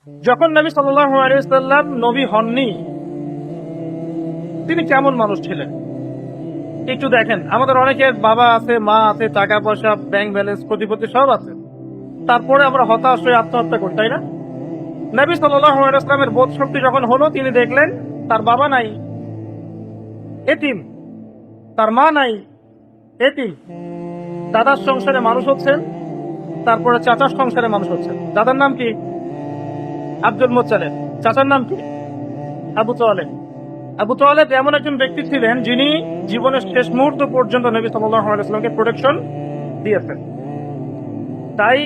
যখন নবী সাল্লাল্লাহু আলাইহি ওয়াসাল্লাম নবী হননি, তিনি কেমন মানুষ ছিলেন একটু দেখেন। আমাদের অনেকের বাবা আছে, মা আছে, টাকা পয়সা, ব্যাংক ব্যালেন্স, কোটিপতি সব আছে, তারপরে আমরা হতাশ হয়ে আত্মহত্যা করি, তাই না? নবী সাল্লাল্লাহু আলাইহি ওয়াসাল্লামের বোধ শক্তি যখন হলো, তিনি দেখলেন তার বাবা নাই, এতিম, তার মা নাই, এতিম, দাদার সংসারে মানুষ হচ্ছেন, তারপরে চাচার সংসারে মানুষ হচ্ছেন। দাদার নাম কি? Abdul Muttalib. চাচার নাম কি? আবু তালেব। আবু তালেব এমন একজন ব্যক্তি ছিলেন যিনি জীবনের শেষ মুহূর্ত পর্যন্ত নবী সাল্লাল্লাহু আলাইহি ওয়াসাল্লামকে প্রোটেকশন দিয়েছেন। তাই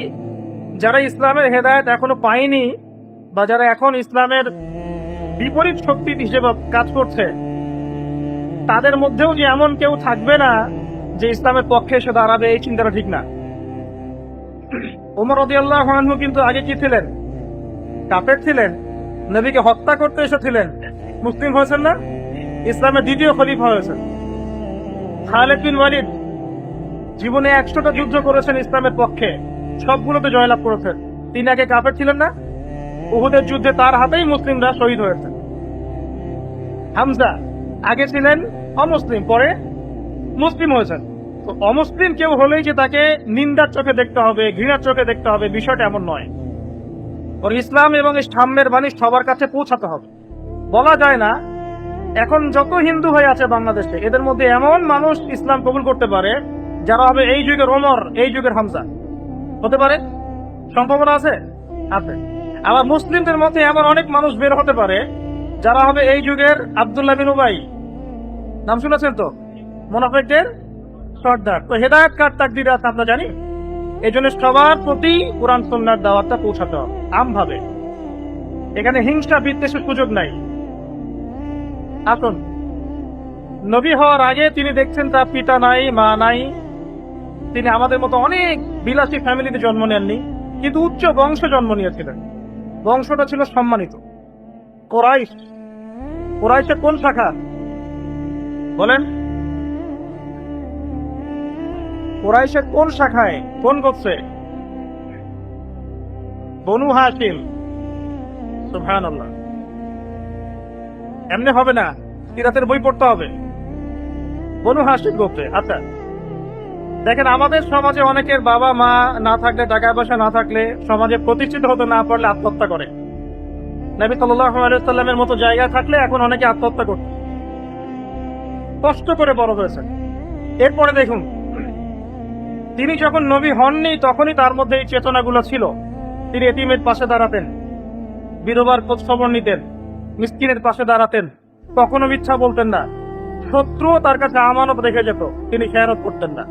যারা ইসলামের হেদায়েত এখনো পায়নি, বা যারা এখন ইসলামের বিপরীত শক্তি হিসেবে কাজ করছে, তাদের মধ্যেও যে এমন কেউ থাকবে না যে ইসলামের পক্ষে এসে দাঁড়াবে, এই চিন্তাটা ঠিক না। ওমর রাদিয়াল্লাহু আনহু কিন্তু আগে কি ছিলেন? কাফের ছিলেন, নবীকে হত্যা করতে এসেছিলেন, মুসলিম হয়েছেন না? ইসলামের দ্বিতীয় খলিফা হয়েছেন। খালিদ বিন ওয়ালিদ জীবনে 100টা যুদ্ধ করেছেন ইসলামের পক্ষে, সবগুলোতে জয়লাভ করেছেন। তিনি আগে কাফের ছিলেন না? উহুদের যুদ্ধে তার হাতেই মুসলিমরা শহীদ হয়েছে। হামজা আগে ছিলেন অমুসলিম, পরে মুসলিম হয়েছেন। তো অমুসলিম কেউ হলেই যে তাকে নিন্দার চোখে দেখতে হবে, ঘৃণার চোখে দেখতে হবে, বিষয়টা এমন নয়। ওর ইসলাম এবং সাম্যের বাণী সবার কাছে পৌঁছাতে হবে। বলা যায় না এখন যত হিন্দু ভাই আছে বাংলাদেশে, এদের মধ্যে এমন মানুষ ইসলাম কবুল করতে পারে যারা হবে এই যুগের ওমর, এই যুগের হামজা হতে পারে। সম্ভাবনা আছে, আছে। আবার মুসলিমদের মধ্যে এমন অনেক মানুষ বের হতে পারে যারা হবে এই যুগের আব্দুল্লাহ বিন উবাই। নাম শুনেছেন তো? মুনাফিকদের সর্দার। তো হেদায়েত কার তাকদীরে আছে আমরা জানি। এই জন্য সবার প্রতি কোরআন সুন্নাহর দাওয়াতটা পৌঁছাতে হবে আমভাবে। এখানে হিংসা বিদ্বেষের সুযোগ নাই। আসুন, নবী হওয়ার আগে তিনি দেখছেন তার পিতা নাই, মা নাই। তিনি আমাদের মতো অনেক বিলাসী ফ্যামিলিতে জন্ম নেননি, কিন্তু উচ্চ বংশে জন্ম নিয়েছিলেন। বংশটা ছিল সম্মানিত। কোরাইশ। কোরাইশের কোন শাখা বলেন? কোরাইশের কোন শাখায়, কোন গোত্রে? বনু হাশিম। সুবহানাল্লাহ। এমনি হবে না, সিরাতের বই পড়তে হবে। বনু হাশিম গোত্রে। আচ্ছা দেখেন, আমাদের সমাজে অনেকের বাবা মা না থাকলে, টাকা পয়সা না থাকলে, সমাজে প্রতিষ্ঠিত হতে না পারলে আত্মহত্যা করে। নবী সাল্লাল্লাহু আলাইহি ওয়াসাল্লামের মতো জায়গায় থাকলে এখন অনেকে আত্মহত্যা করত, কষ্ট করে বড় হয়েছে। এরপরে দেখুন, তিনি যখন নবী হননি তখনই তার মধ্যে এই চেতনাগুলো ছিল। তিনি এতিমের পাশে দাঁড়াতেন, বিধবার খোঁজ খবর নিতেন, মিসকিনের পাশে দাঁড়াতেন, কখনো মিথ্যা বলতেন না। শত্রু তার কাছে আমানত রেখে যেত, তিনি খেয়ানত করতেন না।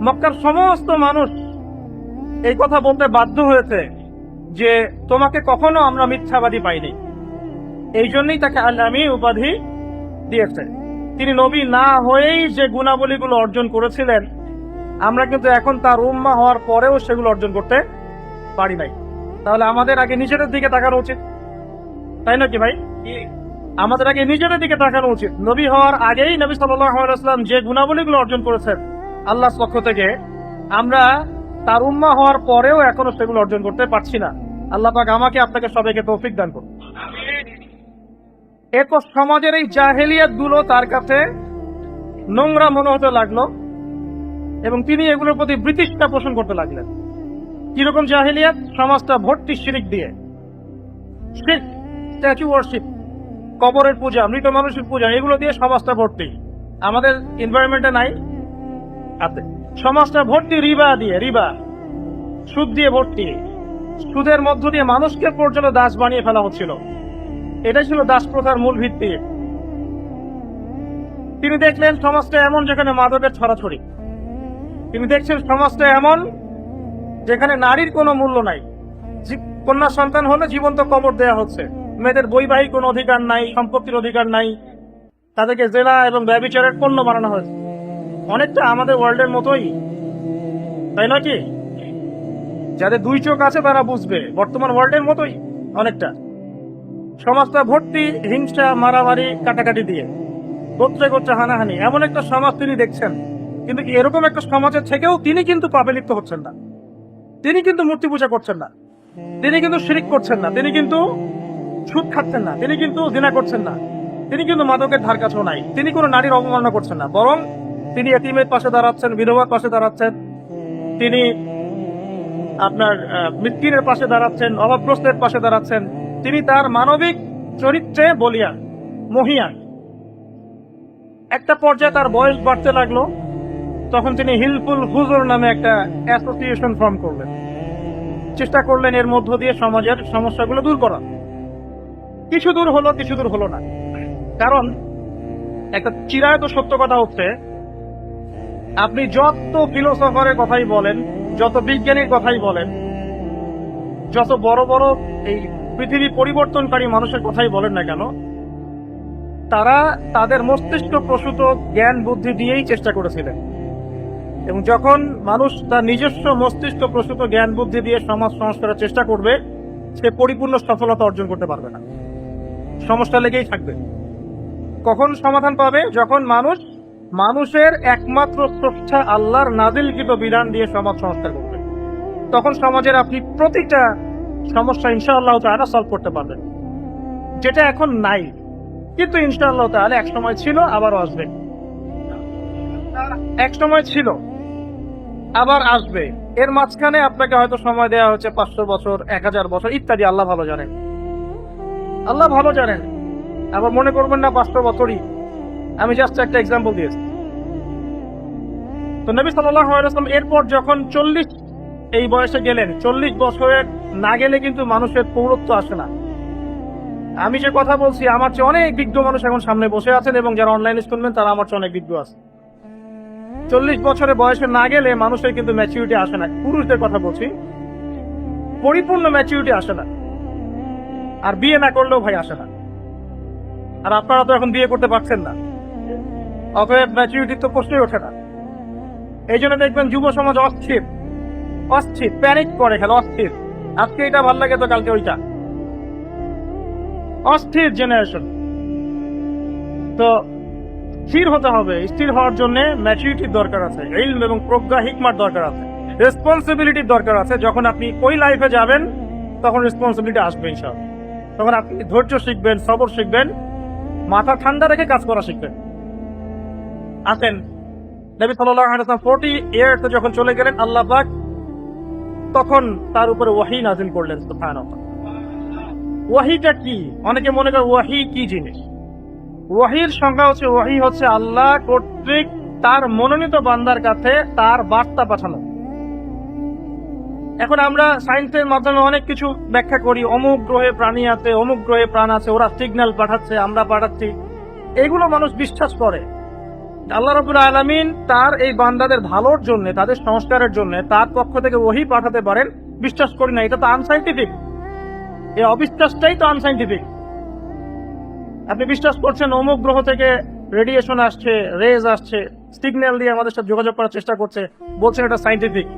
মক্কার সমস্ত মানুষ এই কথা বলতে বাধ্য হয়েছে যে তোমাকে কখনো আমরা মিথ্যাবাদী পাইনি। এই জন্যই তাকে আল আমিন উপাধি দিয়েছে। তিনি নবী না হয়েই যে গুণাবলীগুলো অর্জন করেছিলেন, আমরা কিন্তু এখন তার উম্মাহ হওয়ার পরেও সেগুলো অর্জন করতে পারি নাই। তাহলে আমাদের আগে নিজেদের দিকে তাকানো উচিত, তাই নাকি ভাই? আমাদের আগে নিজেদের দিকে তাকানো উচিত। নবী হওয়ার আগেই নবী সাল্লাল্লাহু আলাইহি ওয়াসাল্লাম যে গুণাবলীগুলো অর্জন করেছেন আল্লাহর পক্ষ থেকে, আমরা তার উম্মাহ হওয়ার পরেও এখনো সেগুলো অর্জন করতে পারছি না। আল্লাহ পাক আমাকে আপনাকে সবাইকে তৌফিক দান করুন। এরপর সমাজের এই জাহেলিয়াত গুলো তার কাছে নোংরা মনে হতে লাগলো এবং তিনি এগুলোর প্রতি বিতৃষ্ণা পোষণ করতে লাগলেন। কিরকম জাহেলিয়াত? সমাজটা ভর্তি শিরক দিয়ে, শিরক, স্ট্যাচু ওয়ার্শিপ, কবরের পূজা, মৃত মানুষের পূজা, এগুলো দিয়ে সমাজটা ভর্তি। আমাদের এনভায়রনমেন্টে নাই? আছে। সমাজটা ভর্তি রিবা দিয়ে, রিবা, সুদ দিয়ে ভর্তি। সুদের মধ্য দিয়ে মানুষকে পর্যন্ত দাস বানিয়ে ফেলা হচ্ছিল। এটাই ছিল দাস প্রথার মূল ভিত্তি। তিনি দেখলেন সমাজটা এমন যেখানে মাদকের ছড়াছড়ি। তিনি দেখছেন সমাজটা এমন যেখানে নারীর কোনো মূল্য নাই। কন্যা সন্তান হলে জীবন্ত কবর দেয়া হচ্ছে। মেয়েদের বৈবাহিক কোনো অধিকার নাই, সম্পত্তির অধিকার নাই। তাদেরকে জেলা এবং ব্যভিচারের পণ্য বানানো হয়েছে। অনেকটা আমাদের ওয়ার্ল্ডের মতোই, তাই নয় কি? যাদের দুই চোখ আছে তারা বুঝবে, বর্তমান ওয়ার্ল্ডের মতোই অনেকটা। সমাজটা ভর্তি হিংসা, মারামারি, কাটাকাটি দিয়ে, গোত্রে গোত্রে হানাহানি, এমন একটা সমাজ তিনি দেখছেন। কিন্তু এরকম একটা সমাজের থেকেও তিনি কিন্তু পাপে লিপ্ত হচ্ছেন না, তিনি কিন্তু মূর্তি পূজা করছেন না। তিনি কিন্তু শিরিক করছেন না, তিনি কিন্তু সুদ খাচ্ছেন না, তিনি কিন্তু জিনা করছেন না, তিনি কিন্তু মাদকের ধার কাছেও নাই, তিনি কোনো নারীর অবমাননা করছেন না, বরং তিনি এতিমের পাশে দাঁড়াচ্ছেন, বিধবার পাশে দাঁড়াচ্ছেন, তিনি আপনার মিসকিনের পাশে দাঁড়াচ্ছেন, অভাবগ্রস্তের পাশে দাঁড়াচ্ছেন। তিনি তার মানবিক চরিত্রে বলিয়ান, মহিয়ান। একটা পর্যায়ে তার বয়স বাড়তে লাগলো, তখন তিনি হিলফুল হুজুর নামে একটা অ্যাসোসিয়েশন ফর্ম করলেন, চেষ্টা করলেন এর মধ্য দিয়ে সমাজের সমস্যাগুলো দূর করা। কিছু দূর হলো, কিছু দূর হলো না। কারণ একটা চিরায়ত সত্য কথা হচ্ছে, আপনি যত ফিলোসফারের কথাই বলেন, যত বিজ্ঞানীর কথাই বলেন, যত বড় বড় এই পৃথিবী পরিবর্তনকারী মানুষের কথাই বলেন না কেন, তারা তাদের মস্তিষ্ক প্রসূত জ্ঞান বুদ্ধি দিয়েই চেষ্টা করেছিলেন। এবং যখন মানুষ তার নিজস্ব মস্তিষ্ক প্রসূত জ্ঞান বুদ্ধি দিয়ে সমাজ সংস্কারের চেষ্টা করবে, সে পরিপূর্ণ সফলতা অর্জন করতে পারবে না, সমস্যা লেগেই থাকবে। কখন সমাধান পাবে? যখন মানুষের একমাত্র স্রষ্টা আল্লাহর নাজিলকৃত বিধান দিয়ে সমাজ সংস্কার করবে, তখন সমাজের আপনি প্রতিটা সমস্যা ইনশাআল্লাহ তাআলা সলভ করতে পারবেন, যেটা এখন নাই। কিন্তু ইনশাআল্লাহ তাআলা এক সময় ছিল, আবারও আসবে। এক সময় ছিল, আবার আসবে। এর মাঝখানে আপনাকে হয়তো সময় দেওয়া হচ্ছে 500 বছর, 1000 বছর ইত্যাদি, আল্লাহ ভালো জানেন, আল্লাহ ভালো জানেন। আবার মনে করবেন না 500 বছরই, আমি জাস্ট একটা এক্সাম্পল দিয়েছি। তো নবী সাল্লাল্লাহু আলাইহি ওয়াসাল্লাম এরপর যখন 40 এই বয়সে গেলেন, 40 বছরের না গেলে কিন্তু মানুষের পৌরত্ব আসে না। আমি যে কথা বলছি, আমার চেয়ে অনেক বিজ্ঞ মানুষ এখন সামনে বসে আছেন, এবং যারা অনলাইনে শুনবেন তারা আমার চেয়ে অনেক বিজ্ঞ আছে। 40 বছরের বয়সে না গেলে মানুষের কিন্তু ম্যাচুরিটি আসে না। পুরুষদের কথা বলছি, পরিপূর্ণ ম্যাচুরিটি আসে না। আর বিয়ে না করলেও ভাই আসে না। আর আপনারা তো এখন বিয়ে করতে পারছেন না, অতএব ম্যাচুরিটি তো প্রশ্নই ওঠে না। এই জন্য দেখবেন যুব সমাজ অস্থির, অস্থির, প্যানিক করে, খেলে অস্থির। আজকে এটা ভাল লাগে তো কালকে ওইটা, অস্থির জেনারেশন। তো স্থির হতে হবে। স্থির হওয়ার জন্য ম্যাচুরিটির দরকার আছে, ইলম এবং প্রজ্ঞা হিকমার দরকার আছে, রেসপন্সিবিলিটির দরকার আছে। যখন আপনি ওই লাইফে যাবেন তখন রেসপন্সিবিলিটি আসবে ইনশাআল্লাহ। তখন আপনি ধৈর্য শিখবেন, সবর শিখবেন, মাথা ঠান্ডা রেখে কাজ করা শিখবেন। আসেন, নবী সাল্লাল্লাহু আলাইহি ওয়াসাল্লাম 40 ইয়ার্স যখন চলে গেলেন, আল্লাহ পাক তখন তার উপরে ওয়াহী নাযিল করলেন। সুবহানাল্লাহ। ওয়াহীটা কি? অনেকে মনে করে ওয়াহী কি জিনিস। ওয়াহীর সংজ্ঞা হচ্ছে, ওয়াহী হচ্ছে আল্লাহ কর্তৃক তার মনোনীত বান্দার কাছে তার বার্তা পাঠানো। এখন আমরা সায়েন্সের মাধ্যমে অনেক কিছু ব্যাখ্যা করি, অমুক গ্রহে প্রাণী আছে, অমুক গ্রহে প্রাণ আছে, ওরা সিগন্যাল পাঠাচ্ছে, আমরা পাঠাচ্ছি, এগুলো মানুষ বিশ্বাস করে। আল্লাহ রাব্বুল আলামিন তার এই বান্দাদের ভালোর জন্য, তাদের সংস্কারের জন্য তার পক্ষ থেকে ওহী পাঠাতে পারেন, বিশ্বাস করি না। এটা তো আনসাইন্টিফিক, এই অবিশ্বাসটাই তো আনসাইন্টিফিক। আপনি বিশ্বাস করছেন অমুক গ্রহ থেকে রেডিয়েশন আসছে, রেজ আসছে, সিগন্যাল দিয়ে আমাদের সাথে যোগাযোগ করার চেষ্টা করছে, বলছেন এটা সাইন্টিফিক।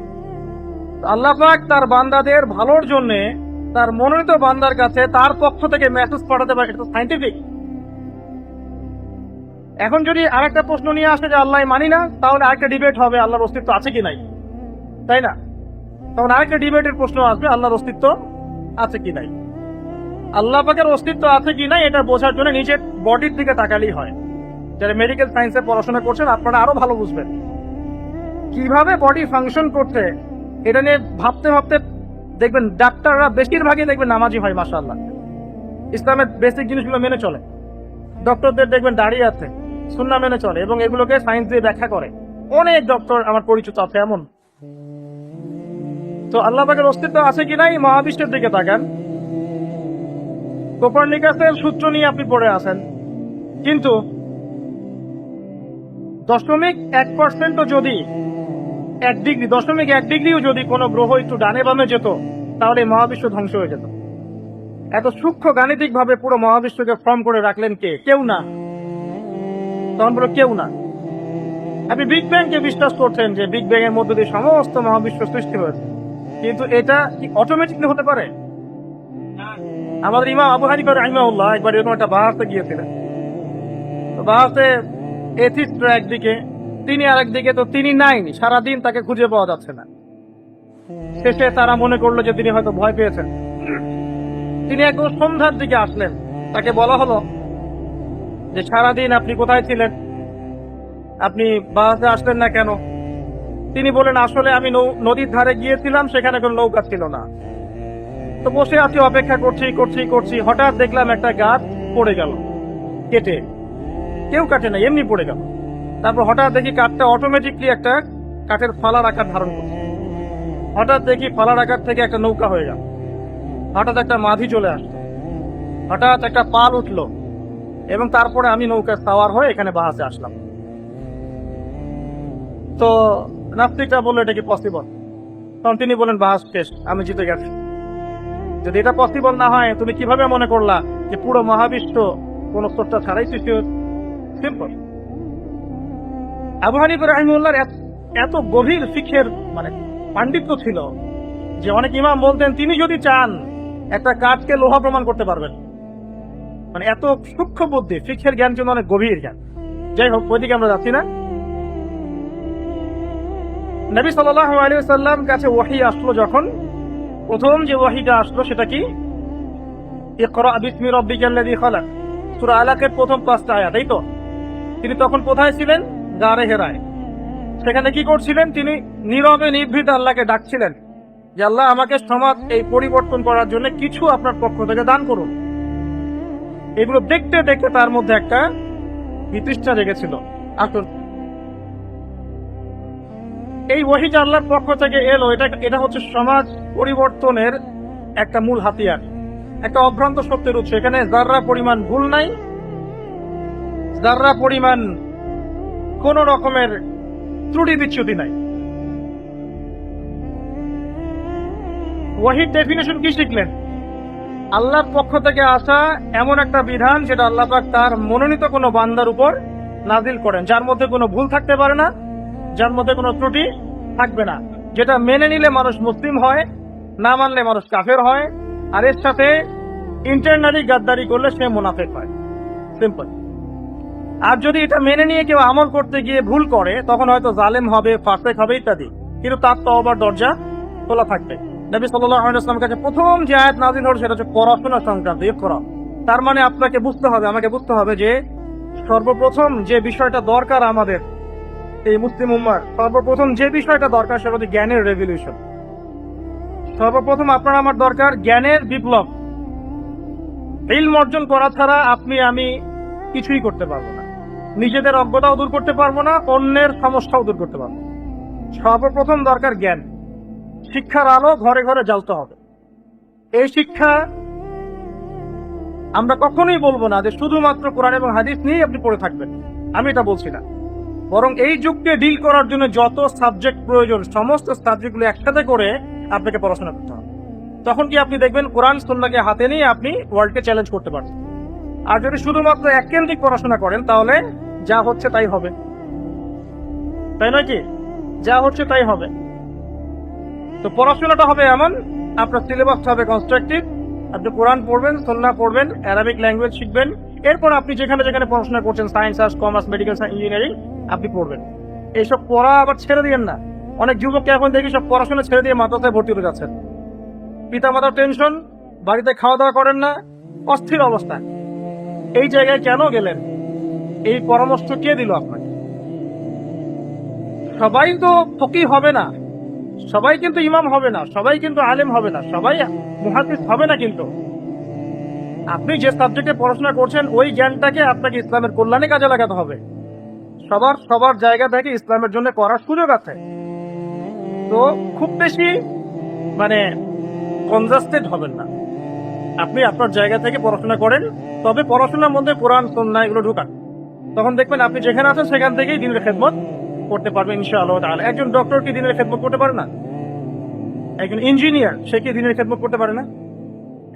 আল্লাহ পাক তার বান্দাদের ভালোর জন্য তার মনোনীত বান্দার কাছে তার পক্ষ থেকে মেসেজ পাঠাতে পারে, এটা সাইন্টিফিক। এখন যদি আরেকটা প্রশ্ন নিয়ে আসে যে আল্লাহ মানি না, তাহলে আরেকটা ডিবেট হবে আল্লাহর অস্তিত্ব আছে কি নাই, তাই না? তখন আরেকটা ডিবেটের প্রশ্ন আসবে আল্লাহর অস্তিত্ব আছে কি নাই। আল্লাহ পাকের অস্তিত্ব আছে কি নাই এটা বোঝার জন্য নিজের বডির দিকে তাকালেই হয়। যারা মেডিকেল সায়েন্সে পড়াশোনা করছেন আপনারা আরো ভালো বুঝবেন কিভাবে বডি ফাংশন করছে। এটা নিয়ে ভাবতে ভাবতে দেখবেন ডাক্তাররা বেশিরভাগই দেখবেন নামাজি হয়, মাশাআল্লাহ, ইসলামের বেসিক জিনিসগুলো মেনে চলে। ডক্টরদের দেখবেন দাঁড়িয়ে আছে, সুন্নাহ মেনে চলে, এবং এগুলোকে সায়েন্স দিয়ে ব্যাখ্যা করে। অনেক ডক্টর আমার পরিচিত আছে এমন। তো আল্লাহ পাকের অস্তিত্ব আছে কি নাই, মহাবিশ্বের দিকে তাকান। কোপারনিকাসের সূত্র নিয়ে আপনি পড়ে আছেন, কিন্তু 0.1% যদি 1 ডিগ্রি, 0.1 ডিগ্রিও যদি কোনো গ্রহ একটু ডানে বামে যেত, তাহলে মহাবিশ্ব ধ্বংস হয়ে যেত। এত সূক্ষ্ম গাণিতিক ভাবে পুরো মহাবিশ্বকে ফর্ম করে রাখলেন কে? কেউ না। তখন বলো কেউ না। আপনি বিগ ব্যাংকে বিশ্বাস করছেন যে বিগ ব্যাং এর মধ্যে দিয়ে সমস্ত মহাবিশ্ব সৃষ্টি হয়েছে, কিন্তু এটা কি অটোমেটিকলি হতে পারে? আমাদের ইমাম আবু হানিফা রাহিমাহুল্লাহ একবার এরকম একটা বাহাসে গিয়েছিলেন। তো বাহাসে এথিস্টরা একদিকে, তিনি আরেকদিকে। তো তিনি নাই, সারাদিন তাকে খুঁজে পাওয়া যাচ্ছে না। শেষে তারা মনে করলো যে তিনি হয়তো ভয় পেয়েছেন। তিনি একদম সন্ধ্যার দিকে আসলেন। তাকে বলা হলো যে সারাদিন আপনি কোথায় ছিলেন, আপনি বাসে আসলেন না কেন? তিনি বলেন, আসলে আমি নদীর ধারে গিয়েছিলাম, সেখানে কোনো নৌকা ছিল না, তো বসে আছি, অপেক্ষা করছি, হঠাৎ দেখলাম একটা গাছ পড়ে গেল কেটে। কেউ কাটে না, এমনি পড়ে গেল। তারপর হঠাৎ দেখি কাঠটা অটোমেটিকলি একটা কাঠের ফালার আকার ধারণ করছে। হঠাৎ দেখি ফালার আকার থেকে একটা নৌকা হয়ে গেল। হঠাৎ একটা মাঝি চলে আসলো, হঠাৎ একটা পাল উঠলো, এবং তারপরে আমি নৌকা সাওয়ার হয়ে এখানে বাহাসে আসলাম। তো নাস্তিকরা বললো, এটা কি পসিবল? তখন তিনি বলেন, বাহাস শেষ, আমি জিতে গেছি। যদি এটা পসিবল না হয়, তুমি কিভাবে মনে করলা যে পুরো মহাবিশ্ব কোন স্রষ্টা ছাড়াই সৃষ্টি হয়েছে? সিম্পল। আবু হানিফা রাহিমাহুল্লাহর এত গভীর ফিকহের পাণ্ডিত্য ছিল যে অনেক ইমাম বলতেন তিনি যদি চান একটা কাঠকে লোহা প্রমাণ করতে পারবেন। এত সূক্ষ্ম বুদ্ধি, ফিকহের জ্ঞান জন্য অনেক গভীর জ্ঞান। যাই হোক, ওইদিকে আমরা যাচ্ছি না। নবী সাল্লাল্লাহু আলাইহি ওয়াসাল্লাম কাছে ওহী আসলো, যখন প্রথম যে ওহীটা আসলো সেটা কি? ইকরা বিসমি রাব্বিকাল্লাযী খালাক, সূরা আলাকের প্রথম 5টা আয়াত। এই তো তিনি তখন কোথায় ছিলেন? গারে হেরায়। সেখানে কি করছিলেন? তিনি নীরবে নিভৃত আল্লাহকে ডাকছিলেন যে আল্লাহ, আমাকে সমাজ এই পরিবর্তন করার জন্য কিছু আপনার পক্ষ থেকে দান করুন। এগুলো দেখতে দেখতে তার মধ্যে একটা বিতৃষ্ণা জেগেছিল। আসুন, এই ওহীটা আল্লাহর পক্ষ থেকে এলো, এটা হচ্ছে সমাজ পরিবর্তনের একটা মূল হাতিয়ার, একটা অভ্রান্ত সত্যের উৎস। এখানে যাররা পরিমাণ ভুল নাই, যাররা পরিমাণ কোন রকমের ত্রুটি বিচ্যুতি নাই। ওহীর ডেফিনেশন কি শিখলেন? আল্লাহর পক্ষ থেকে আসা এমন একটা বিধান যেটা আল্লাহ পাক তার মনোনীত কোনো বান্দার উপর নাজিল করেন, যার মধ্যে কোনো ভুল থাকতে পারে না, যার মধ্যে কোনো ত্রুটি থাকবে না, যেটা মেনে নিলে মানুষ মুসলিম হয়, না মানলে মানুষ কাফের হয়, আর এর সাথে ইন্টারনালি গাদ্দারি করলে সে মুনাফিক হয়। সিম্পল। আর যদি এটা মেনে নিয়ে কেউ আমল করতে গিয়ে ভুল করে, তখন হয়তো জালেম হবে, ফাসিক হবে ইত্যাদি, কিন্তু তার তওবার দরজা খোলা থাকবে। নবী সাল্লাল্লাহু আলাইহি ওয়াসাল্লামের কাছে প্রথম যে আয়াত নাযিল হলো সেটা হচ্ছে পড়াশোনা সংক্রান্ত, ইকরা। তার মানে আপনাকে বুঝতে হবে, আমাকে বুঝতে হবে যে সর্বপ্রথম যে বিষয়টা দরকার আমাদের এই মুসলিম উম্মার, সর্বপ্রথম যে বিষয়টা দরকার সেটা হচ্ছে জ্ঞানের রেভলিউশন। সর্বপ্রথম আপনার আমার দরকার জ্ঞানের বিপ্লব। ইলম অর্জন করা ছাড়া আপনি আমি কিছুই করতে পারবো না, নিজেদের অজ্ঞতাও দূর করতে পারবো না, অন্যের সমস্যাও দূর করতে পারবো। সর্বপ্রথম দরকার জ্ঞান। শিক্ষার আলো ঘরে ঘরে জ্বালতে হবে। এই শিক্ষা আমরা কখনোই বলবো না যে শুধুমাত্র কোরআন এবং হাদিস নিয়েই আপনি পড়ে থাকবেন, আমি এটা বলছি না। বরং এই যুগকে ডিল করার জন্য যত সাবজেক্ট প্রয়োজন, সমস্ত সাবজেক্টগুলো একসাথে করে আপনাকে পড়াশোনা করতে হবে। তখন কি আপনি দেখবেন কোরআন সুন্নাহকে হাতে নিয়ে আপনি ওয়ার্ল্ডকে চ্যালেঞ্জ করতে পারছেন। আর যদি শুধুমাত্র এককেন্দ্রিক পড়াশোনা করেন, তাহলে যা হচ্ছে তাই হবে, তাই নয় কি? যা হচ্ছে তাই হবে। তো পড়াশোনাটা হবে এমন, আপনার সিলেবাসটা হবে কনস্ট্রাকটিভ। আপনি কোরআন পড়বেন, সুন্নাহ পড়বেন, অ্যারাবিক ল্যাঙ্গুয়েজ শিখবেন, এরপর আপনি যেখানে যেখানে পড়াশোনা করছেন, science, arts, commerce, medical science, engineering, আপনি পড়বেন। এইসব পড়া আবার ছেড়ে দিবেন না। অনেক যুবককে এখন দেখি সব পড়াশোনা ছেড়ে দিয়ে মাদ্রাসায় ভর্তি হতে যাচ্ছেন। পিতামাতার টেনশন, বাড়িতে খাওয়া দাওয়া করেন না, অস্থির অবস্থা। এই জায়গায় কেন গেলেন? এই পরামর্শ কে দিল আপনাকে? সবাই তো ফকিহ হবে না, সবাই কিন্তু ইমাম হবে না, সবাই কিন্তু আলেম হবে না, সবাই মুহাদ্দিস হবে না। কিন্তু আপনি যে সাবজেক্টে পড়াশোনা করছেন, ওই জ্ঞানটাকে আপনাকে ইসলামের কল্যাণে কাজে লাগাতে হবে। সবার জায়গা থেকে ইসলামের জন্য করার সুযোগ আছে। তো খুব বেশি কনজাস্টেড হবেন না। আপনি আপনার জায়গা থেকে পড়াশোনা করেন, তবে পড়াশোনার মধ্যে কোরআন সুন্নাহ এগুলো ঢোকান। তখন দেখবেন আপনি যেখানে আছেন সেখান থেকেই দ্বীনের খেদমত করতে পারবেন ইনশাআল্লাহ তাআলা। একজন ডক্টর কি দ্বীনের খেদমত করতে পারে না? একজন ইঞ্জিনিয়ার সে কি দ্বীনের খেদমত করতে পারে না?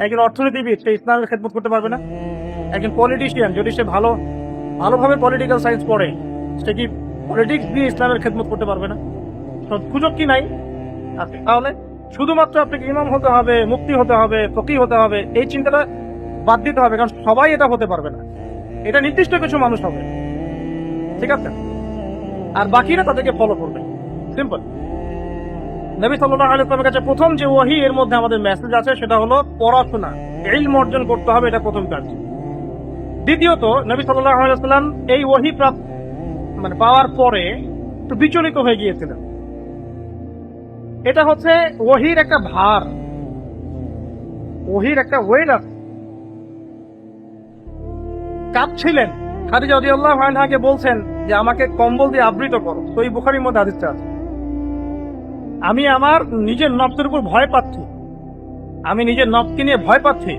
একজন অর্থনীতিবিদ সে ইসলামের খেদমত করতে পারবে না? একজন পলিটিশিয়ান যদি সে ভালোভাবে পলিটিক্যাল সায়েন্স পড়ে, সে কি পলিটিক্স দিয়ে ইসলামের খেদমত করতে পারবে না? সুযোগ কি নাই? আছে। তাহলে শুধুমাত্র আপনাকে ইমাম হতে হবে, মুফতি হতে হবে, ফকিহ হতে হবে, এই চিন্তাটা বাদ দিতে হবে। কারণ সবাই এটা হতে পারবে না, এটা নির্দিষ্ট কিছু মানুষ হবে, ঠিক আছে? আর বাকিরা তাদেরকে ফলো করবে। সিম্পল। নবী সাল্লাল্লাহু আলাইহি ওয়াসাল্লামের কাছে প্রথম যে ওহী, এর মধ্যে আমাদের মেসেজ আছে, সেটা হলো পড়াশোনা, ইলম অর্জন করতে হবে, এটা প্রথম কাজ। দ্বিতীয়ত, নবী সাল্লাল্লাহু আলাইহি ওয়াসাল্লাম এই ওহী পাওয়ার পরে একটু বিচলিত হয়ে গিয়েছিলেন। এটা হচ্ছে ওহীর একটা ভার, ওহীর একটা ওয়েট আছে। কাঁপছিলেন। খাদিজা রাদিয়াল্লাহু আনহাকে বলছেন যে আমাকে কম্বল দিয়ে আবৃত করো। সহিহ বুখারীর মধ্যে হাদিসটা আছে। আমি আমার নিজের নফসের উপর ভয় পাচ্ছি, আমি নিজের নফসকে নিয়ে ভয় পাচ্ছি।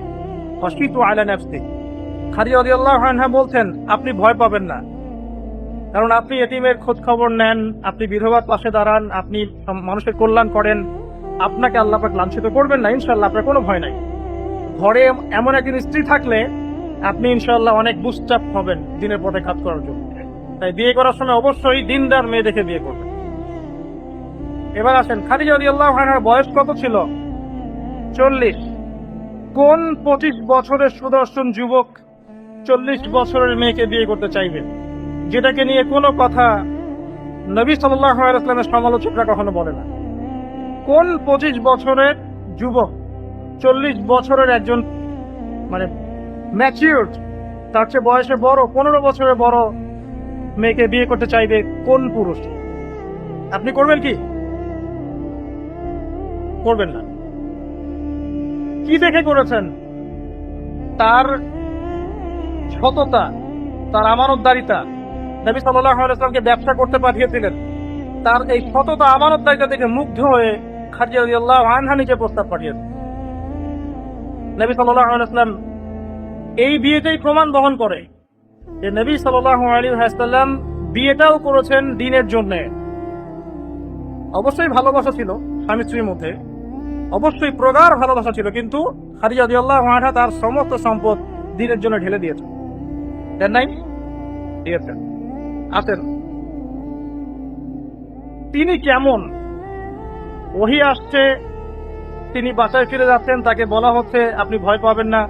খাশিতু আলা নাফসি। খাদিজা রাদিয়াল্লাহু আনহা বলছেন আপনি ভয় পাবেন না, কারণ আপনি এতিমের খোঁজ খবর নেন, আপনি বিধবার পাশে দাঁড়ান, আপনি মানুষের কল্যাণ করেন, আপনাকে আল্লাহ পাক লাঞ্ছিত করবেন না, ইনশাআল্লাহ আপনার কোনো ভয় নাই। ঘরে এমন একজন স্ত্রী থাকলে আপনি ইনশাআল্লাহ অনেক বুস্টাপ হবেন দিনের পথে কাজ করার জন্য। তাই বিয়ে করার সময় অবশ্যই দিনদার মেয়ে দেখে বিয়ে করবেন। এবার আসেন, খাদিজা রাদিয়াল্লাহু আনহার বয়স কত ছিল? 40। কোন 25 বছরের সুদর্শন যুবক 40 বছরের মেয়েকে বিয়ে করতে চাইবে, যেটাকে নিয়ে কোনো কথা নবী সাল্লাল্লাহু আলাইহি ওয়াসাল্লামের সমালোচকরা কখনো বলে না? কোন 25 বছরের যুবক 40 বছরের একজন ম্যাচিউরড, তার চেয়ে বয়সে বড় 15 বছরের বড় মেয়েকে বিয়ে করতে চাইবে কোন পুরুষ? আপনি করবেন কি? করবেন না। কি দেখে করেছেন? তার সততা, তার আমানতদারিতা। নবী সাল্লাল্লাহু আলাইহি ওয়াসাল্লামকে ব্যবসা করতে পাঠিয়েছিলেন, তার এই সততা আমানতদারিতা দেখে মুগ্ধ হয়ে খাদিজা রাদিয়াল্লাহু আনহা নিজে প্রস্তাব পাঠিয়েছেন। নবী সাল্লাল্লাহু আলাইহি ওয়াসাল্লাম এই বিয়েতেই প্রমাণ বহন করে যে নবী সাল্লাল্লাহু আলাইহি ওয়াসাল্লাম বিয়েটাও করেছেন দ্বীনের জন্য। অবশ্যই ভালোবাসা ছিল স্বামী স্ত্রীর মধ্যে, অবশ্যই প্রগাঢ় ভালোবাসা ছিল, কিন্তু খাদিজা রাদিয়াল্লাহু আনহা তার সমস্ত সম্পদ দ্বীনের জন্য ঢেলে দিয়েছেন। দেন নাই? দিয়েছেন। আছেন। তিনি কেমন? ওহী আসছে, তিনি বাসায় ফিরে যাচ্ছেন, তাকে বলা হচ্ছে আপনি ভয় পাবেন না।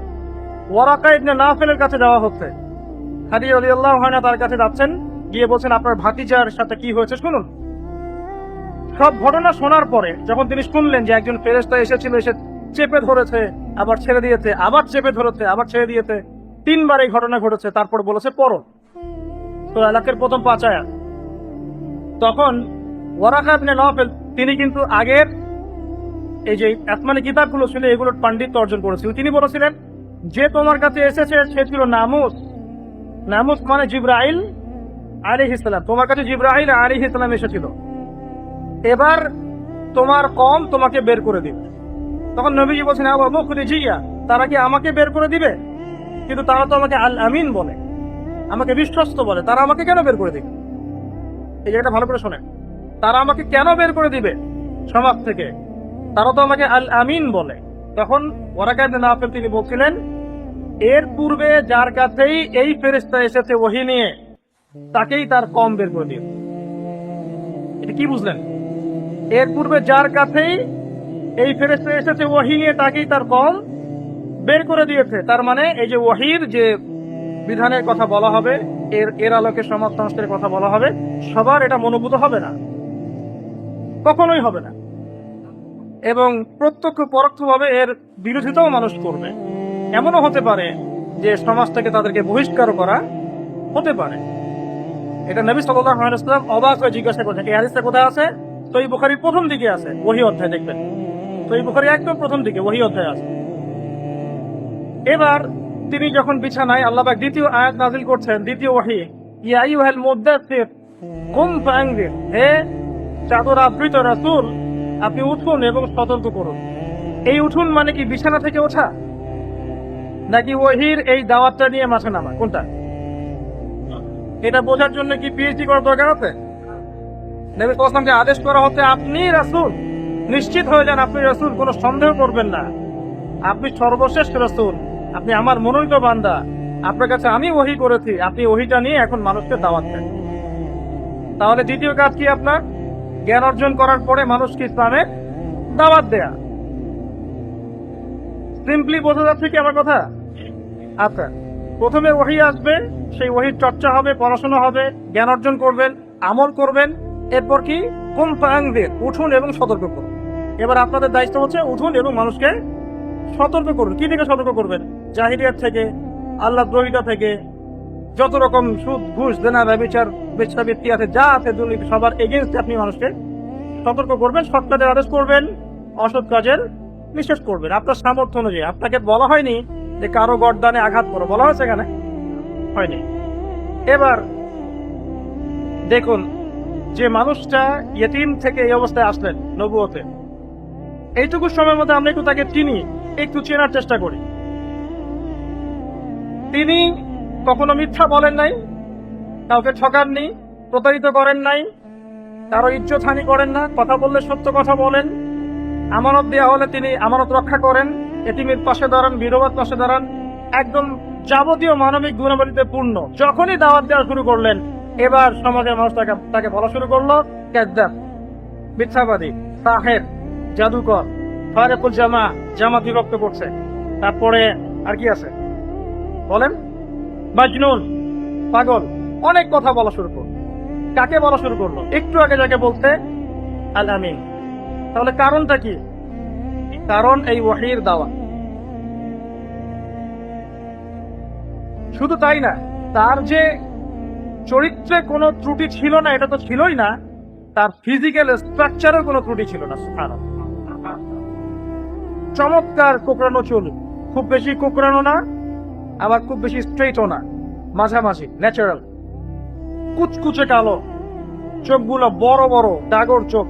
ওয়ারাকা ইবনে নাফেলের কাছে যাওয়া হচ্ছে। খাদিজা রাদিয়াল্লাহু আনহা তার কাছে যাচ্ছেন, গিয়ে বলছেন আপনার ভাতিজার সাথে কি হয়েছে শুনুন। সব ঘটনা শোনার পরে যখন তিনি শুনলেন যে একজন ফেরেশতা এসেছিল, এসে চেপে ধরেছে, আবার ছেড়ে দিয়েছে, আবার চেপে ধরেছে, আবার ছেড়ে দিয়েছে, 3 বার এই ঘটনা ঘটেছে, তারপর বলেছে পড়ো সূরা আলাকের প্রথম 5 আয়াত। তখন ওয়ারাকা ইবনে নাফেল তিনি কিন্তু আগের এই যে আসমানি কিতাবগুলো ছিল এগুলোর পাণ্ডিত্য অর্জন করেছিল। তিনি বলেছিলেন যে তোমার কাছে এসেছে সে ছিল নামুস। নামুস মানে জিবরাইল আলাইহিস সালাম। তোমার কাছে জিবরাইল আলাইহিস সালাম এসেছিল, এবার তোমার কওম তোমাকে বের করে দিবে। তখন নবীজি বলছেন আবু মুখরিজিয়া, তারা কি আমাকে বের করে দিবে? কিন্তু তারা তো আমাকে আল আমিন বলে, আমাকে বিশ্বস্ত বলে, তারা আমাকে কেন বের করে দিবে? এই জায়গাটা ভালো করে শোনেন, তারা আমাকে কেন বের করে দিবে সমাজ থেকে? তারা তো আমাকে আল আমিন বলে। তখন ওয়ারাকা ইবনে নাফেল তিনি বলছিলেন এর পূর্বে যার কাছেই এই ফেরেশতা এসেছে ওহী নিয়ে, তাকেই তার কওম বের করে দিয়েছে। এটা কি বুঝলেন? এর পূর্বে যার কাছেই এই ফেরেশতা এসেছে ওহী নিয়ে, তাকেই তার কওম বের করে দিয়েছে। তার মানে এই যে ওহীর যে বিধানের কথা বলা হবে, এর আলোকে সমাজ সংস্কারের কথা বলা হবে, সবার এটা মনোভূত হবে না, কখনোই হবে না। এবং প্রত্যক্ষ পরোক্ষভাবে এর বিরোধিতাও মানুষ করবে। এমনও হতে পারে যে সমাজ থেকে তাদেরকে বহিষ্কার করা হতে পারে। এটা নবী সাল্লাল্লাহু আলাইহি ওয়াসাল্লাম অবাক হয়ে জিজ্ঞাসা করেছেন। এই হাদিসটা কোথায় আছে? সহিহ বুখারীর প্রথম দিকে আছে, ওহী অধ্যায় দেখবেন। সহিহ বুখারী একদম প্রথম দিকে ওহী অধ্যায় আছে। এবার তিনি যখন বিছানায়, আল্লাহ পাক দ্বিতীয় আয়াত নাযিল করছেন, দ্বিতীয় ওহী, ইয়া আইয়ুহাল মুদ্দাসসির কুম ফাআনজির, হে চাদর আবৃত রাসূল আপনি উঠুন এবং সতর্ক করুন। এই উঠুন মানে কি বিছানা থেকে ওঠা, নাকি ওহীর এই দাওয়াতটা নিয়ে মাঠে নামা? কোনটা? এটা বোঝার জন্য কি পিএইচডি করার দরকার আছে? নবী সাল্লাল্লাহু আলাইহি ওয়াসাল্লামকে আদেশ করা হচ্ছে আপনি রাসূল, নিশ্চিত হয়ে যান আপনি রাসূল, কোনো সন্দেহ করবেন না, আপনি সর্বশ্রেষ্ঠ রাসূল, আপনি আমার মনোনীত বান্দা, আপনার কাছে আমি ওহী করেছি, আপনি ওহীটা নিয়ে এখন মানুষকে দাওয়াত দেন। তাহলে দ্বিতীয় কাজ কি আপনার? জ্ঞান অর্জন করার পরে মানুষকে ইসলামে দাওয়াত দেয়া। সিম্পলি বোঝা যাচ্ছে কি আমার কথা? আচ্ছা, প্রথমে ওহী আসবে, সেই ওহীর চর্চা হবে, পড়াশোনা হবে, জ্ঞান অর্জন করবেন, আমল করবেন। এরপর কি? কুম ফাআনজির, উঠুন এবং সতর্ক করুন। এবার আপনাদের দায়িত্ব হচ্ছে উঠুন এবং মানুষকে সতর্ক করুন। কি থেকে সতর্ক করবেন? জাহিলিয়াত থেকে, আল্লাহ দ্রোহিতা থেকে, যত রকম সুদ ঘুষ দেনা ব্যভিচার বেশ্যাবৃত্তি আছে, যা আছে দুর্নীতি, সবার এগেনস্টে আপনি মানুষকে সতর্ক করবেন, সৎ কাজের আদেশ করবেন, অসৎ কাজের নিষেধ করবেন আপনার সামর্থ্য অনুযায়ী। আপনাকে বলা হয়নি যে কারো গর্দানে আঘাত করো, বলা হয়েছে এখানে? হয়নি। এবার দেখুন, যে মানুষটা ইয়েতিম থেকে এই অবস্থায় আসলেন নবুয়তে, এইটুকু সময়ের মধ্যে আমরা একটু তাকে চিনি, একটু চেনার চেষ্টা করি। তিনি কখনো মিথ্যা বলেন নাই, কাউকে ঠকাননি, প্রতারিত করেন নাই, কারো ইজ্জত হানি করেন না, কথা বললে সত্য কথা বলেন, আমানত দেওয়া হলে তিনি আমানত রক্ষা করেন, এতিমের পাশে দাঁড়ান, বিধবার পাশে দাঁড়ান, একদম যাবতীয় মানবিক গুণাবলীতে পূর্ণ। যখনই দাওয়াত দেওয়া শুরু করলেন, এবার সমাজের মানুষ তাকে বলা শুরু করলো কাযযাব, মিথ্যাবাদী, সাহের, জাদুকর, ফারিকুল জামাত বিভক্ত করছে। তারপরে আর কি আছে বলেন? মাজনুন, পাগল, অনেক কথা বলা শুরু করলো। কাকে বলা শুরু করলো? একটু আগে যাকে বলতে আল আমিন। তাহলে কারণটা কি? কারণ এই ওয়াহির দাওয়া। শুধু তাই না, তার যে চরিত্রে কোনো ত্রুটি ছিল না এটা তো ছিলই না, তার ফিজিক্যাল স্ট্রাকচারের কোনো ত্রুটি ছিল না। সুবহানাল্লাহ। চমৎকার কোকড়ানো চুল, খুব বেশি কোকড়ানো না, আবার খুব বেশি স্ট্রেটও না, মাঝামাঝি, ন্যাচারাল, কুচকুচে কালো, চোখগুলো বড় বড় ডাগর চোখ,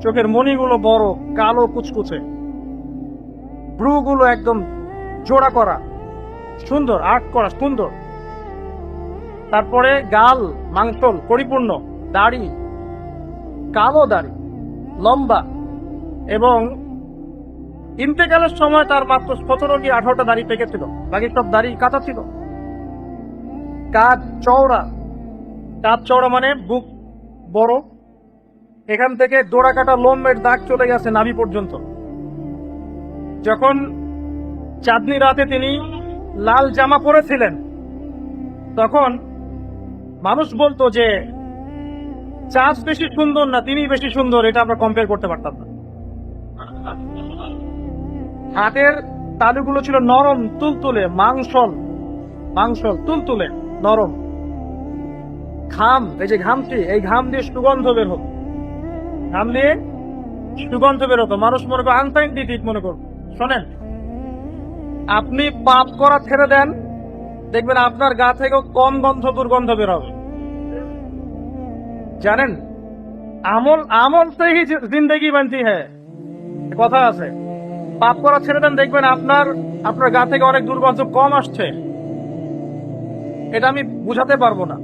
চোখের মণিগুলো বড় কালো কুচকুচে, ব্রুগুলো একদম জোড়া করা, সুন্দর আর্ট করা, সুন্দর। তারপরে গাল মাংসল পরিপূর্ণ, দাড়ি কালো, দাড়ি লম্বা, এবং ইন্তেকালের সময় তার মাত্র 17 কি 18টা দাড়ি পেকেছিল, বাকি সব দাড়ি কাটা ছিল। কাঁধ চওড়া মানে বুক বড়, এখান থেকে ডোরা কাটা লোমের দাগ চলে গেছে নাভি পর্যন্ত। যখন চাঁদনি রাতে তিনি লাল জামা পরেছিলেন, তখন মানুষ বলতো যে চাঁদ বেশি সুন্দর না তিনি বেশি সুন্দর, এটা আমরা কম্পেয়ার করতে পারতাম না। হাতের তালুগুলো ছিল নরম তুলতুলে, মাংসল তুলতুলে নরম। ঘাম, এই যে ঘামটি, এই ঘাম দিয়ে সুগন্ধ বের হতো, মানুষ মনে করো আনসাইন্টিফিক মনে করো। শোনেন, আপনি পাপ করা ছেড়ে দেন, দেখবেন আপনার গা থেকেও কম দুর্গন্ধ বের হবে। জানেন, আমল সে হি জিন্দেগি বানতি হ্যায়, কথা আছে। পাপ করা ছেড়ে দেন, দেখবেন আপনার গা থেকে অনেক দুর্গন্ধ কম আসছে। এটা আমি বুঝাতে পারবো না,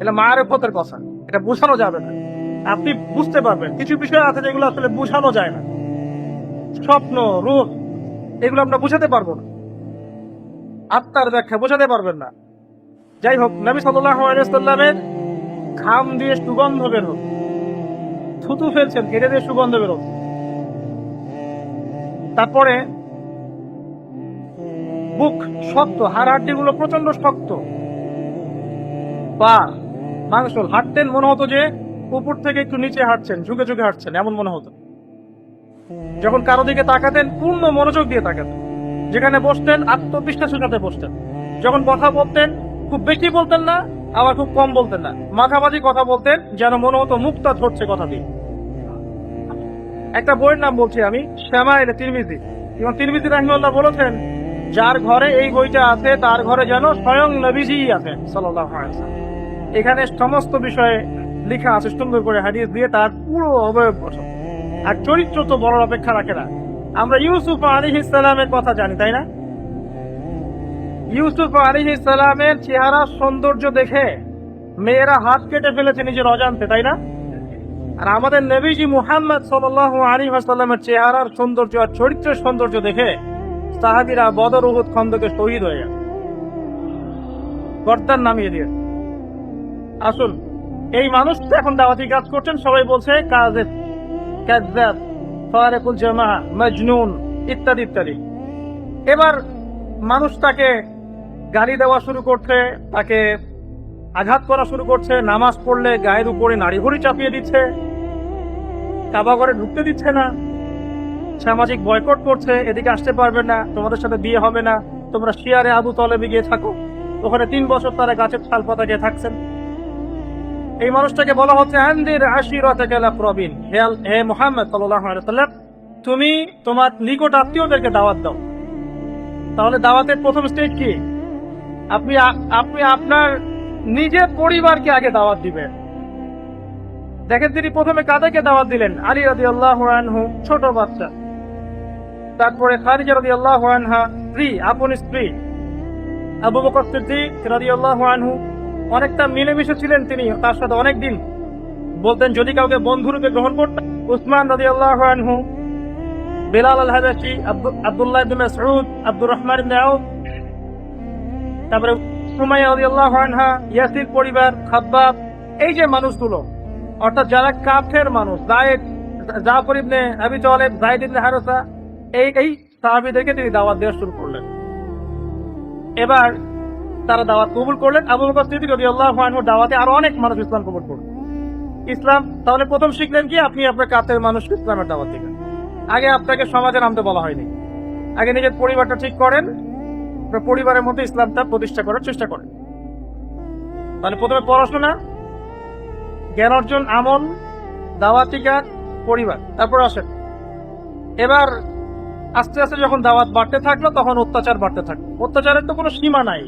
এটা মারেফতের কথা, এটা বোঝানো যাবে না। আপনি বুঝতে পারবেন কিছু বিষয় আছে যেগুলো আসলে বোঝানো যায় না, স্বপ্ন, রূপ, এগুলো আমরা বুঝাতে পারবো না, আত্মার ব্যাখ্যা বোঝাতে পারবেন না। যাই হোক, নবী সাল্লাল্লাহু আলাইহি ওয়াসাল্লামের ঘাম দিয়ে সুগন্ধ বের হতো, থুতু ফেলছেন, কেটে দিয়ে সুগন্ধ বের হতো। তারপরে বুক শক্ত, হাড় গুলো প্রচন্ড শক্ত, পা মাংসল, হাঁটতেন মনে হতো যে উপর থেকে একটু নিচে হাঁটছেন, ঝুঁকে হাঁটছেন, এমন মনে হতো। যখন কারো দিকে তাকাতেন পূর্ণ মনোযোগ দিয়ে তাকাতেন, যেখানে বসতেন আত্মবিশ্বাসের সাথে বসতেন। যখন কথা বলতেন খুব বেশি বলতেন না, আবার খুব কম বলতেন না, মাঝামাঝি কথা বলতেন, যেন মনে হতো মুক্তা ঝরছে কথা দিয়ে। একটা বইয়ের নাম বলছি আমি, শামাইল তিরমিজি। এবং তিরমিজি রাহিমাহুল্লাহ বলেছেন, যার ঘরে এই বইটা আছে তার ঘরে যেন স্বয়ং নবীজি আছেন সাল্লাল্লাহু আলাইহি ওয়াসাল্লাম। এখানে সমস্ত বিষয়ে লেখা আছে সুন্দর করে হাদিস দিয়ে, তার পুরো অবয়ব গঠন। আর চরিত্র তো বড় অপেক্ষা রাখে না। আমরা ইউসুফ আলাইহিস সালামের কথা জানি, তাই না? ইউসুফ আলাইহিস সালামের চেহারা সৌন্দর্য দেখে মেয়েরা হাত কেটে ফেলেছে নিজের অজান্তে, তাই না? আর আমাদের নবীজি মুহাম্মদ সাল্লাল্লাহু আলাইহি ওয়াসাল্লামের চেহারার সৌন্দর্য আর চরিত্রের সৌন্দর্য দেখে সাহাবীরা বদর উহুদ খন্দকে শহীদ হয়ে গেল, গর্দান নামিয়ে দিয়ে। আসুন, এই মানুষটা এখন দাওয়াতি কাজ করছেন, সবাই বলছে কাযিব, কাযযাব, ফারিকুল জামা, মাজনুন ইত্যাদি ইত্যাদি। এবার মানুষ তাকে গালি দেওয়া শুরু করছে, তাকে আঘাত করা শুরু করছে, নামাজ পড়লে গায়ের উপরে নাড়িভুড়ি চাপিয়ে দিচ্ছে, কাবা ঘরে ঢুকতে দিচ্ছে না, সামাজিক বয়কট করছে, এদিকে আসতে পারবে না, তোমাদের সাথে বিয়ে হবে না, তোমরা শিয়ারে আবু তলেবে গিয়ে থাকো। ওখানে 3 বছর তারা গাছের ছাল পাতা গিয়ে থাকছেন। এই মানুষটাকে বলা হচ্ছে আনদির আশিরাতাকাল আকরাবিন, হে মুহাম্মদ সাল্লাল্লাহু আলাইহি ওয়াসাল্লাম, তুমি তোমার নিকট আত্মীয়দেরকে দাওয়াত দাও। তাহলে দাওয়াতের প্রথম স্টেজ কি? আপনি আপনার নিজের পরিবারকে আগে দাওয়াত দিবেন। দেখেন তিনি প্রথমে কাদেরকে দাওয়াত দিলেন? আলী রাদিয়াল্লাহু আনহু, ছোট বাচ্চা। তারপরে খাদিজা রাদিয়াল্লাহু আনহা, স্ত্রী, আপন স্ত্রী। আবু বকর সিদ্দিক রাদিয়াল্লাহু আনহু, অনেকটা মিলেমিশে ছিলেন তিনি তার সাথে অনেক দিন, বলতেন যদি কাউকে বন্ধুরূপে গ্রহণ করতেন। উসমান রাদিয়াল্লাহু আনহু, বেলাল আল হাবাশি, আব্দুল্লাহ ইবনে মাসউদ, আব্দুর রহমান ইবনে আউফ, তারপরে সুমাইয়া রাদিয়াল্লাহু আনহা, ইয়াসির পরিবার, খাব্বাব। এই যে মানুষগুলো, অর্থাৎ যারা কাফের মানুষ, জাফর ইবনে আবি তালেব, যায়েদ ইবনে হারেসা, এই সাহাবীদেরকে তিনি দাওয়াত দেওয়া শুরু করলেন। এবার তারা দাওয়াত কবুল করলেন। আবু বকর সিদ্দিক রাদিয়াল্লাহু আনহুর দাওয়াতে আরো অনেক মানুষ ইসলাম কবুল করলেন। ইসলাম তাহলে প্রথম শিখলেন কি? আপনি আপনার কাছের মানুষকে ইসলামের দাওয়াত দিবেন। আগে আপনাকে সমাজে নামতে বলা হয়নি, আগে নিজের পরিবারটা ঠিক করেন, পরিবারের মধ্যে ইসলামটা প্রতিষ্ঠা করার চেষ্টা করেন। তাহলে প্রথমে পড়াশোনা, জ্ঞান অর্জন, আমল, দাওয়াতি কাজ, পরিবার, তারপর আসেন। এবার আস্তে আস্তে যখন দাওয়াত বাড়তে থাকলো তখন অত্যাচার বাড়তে থাকলো। অত্যাচারের তো কোনো সীমা নাই।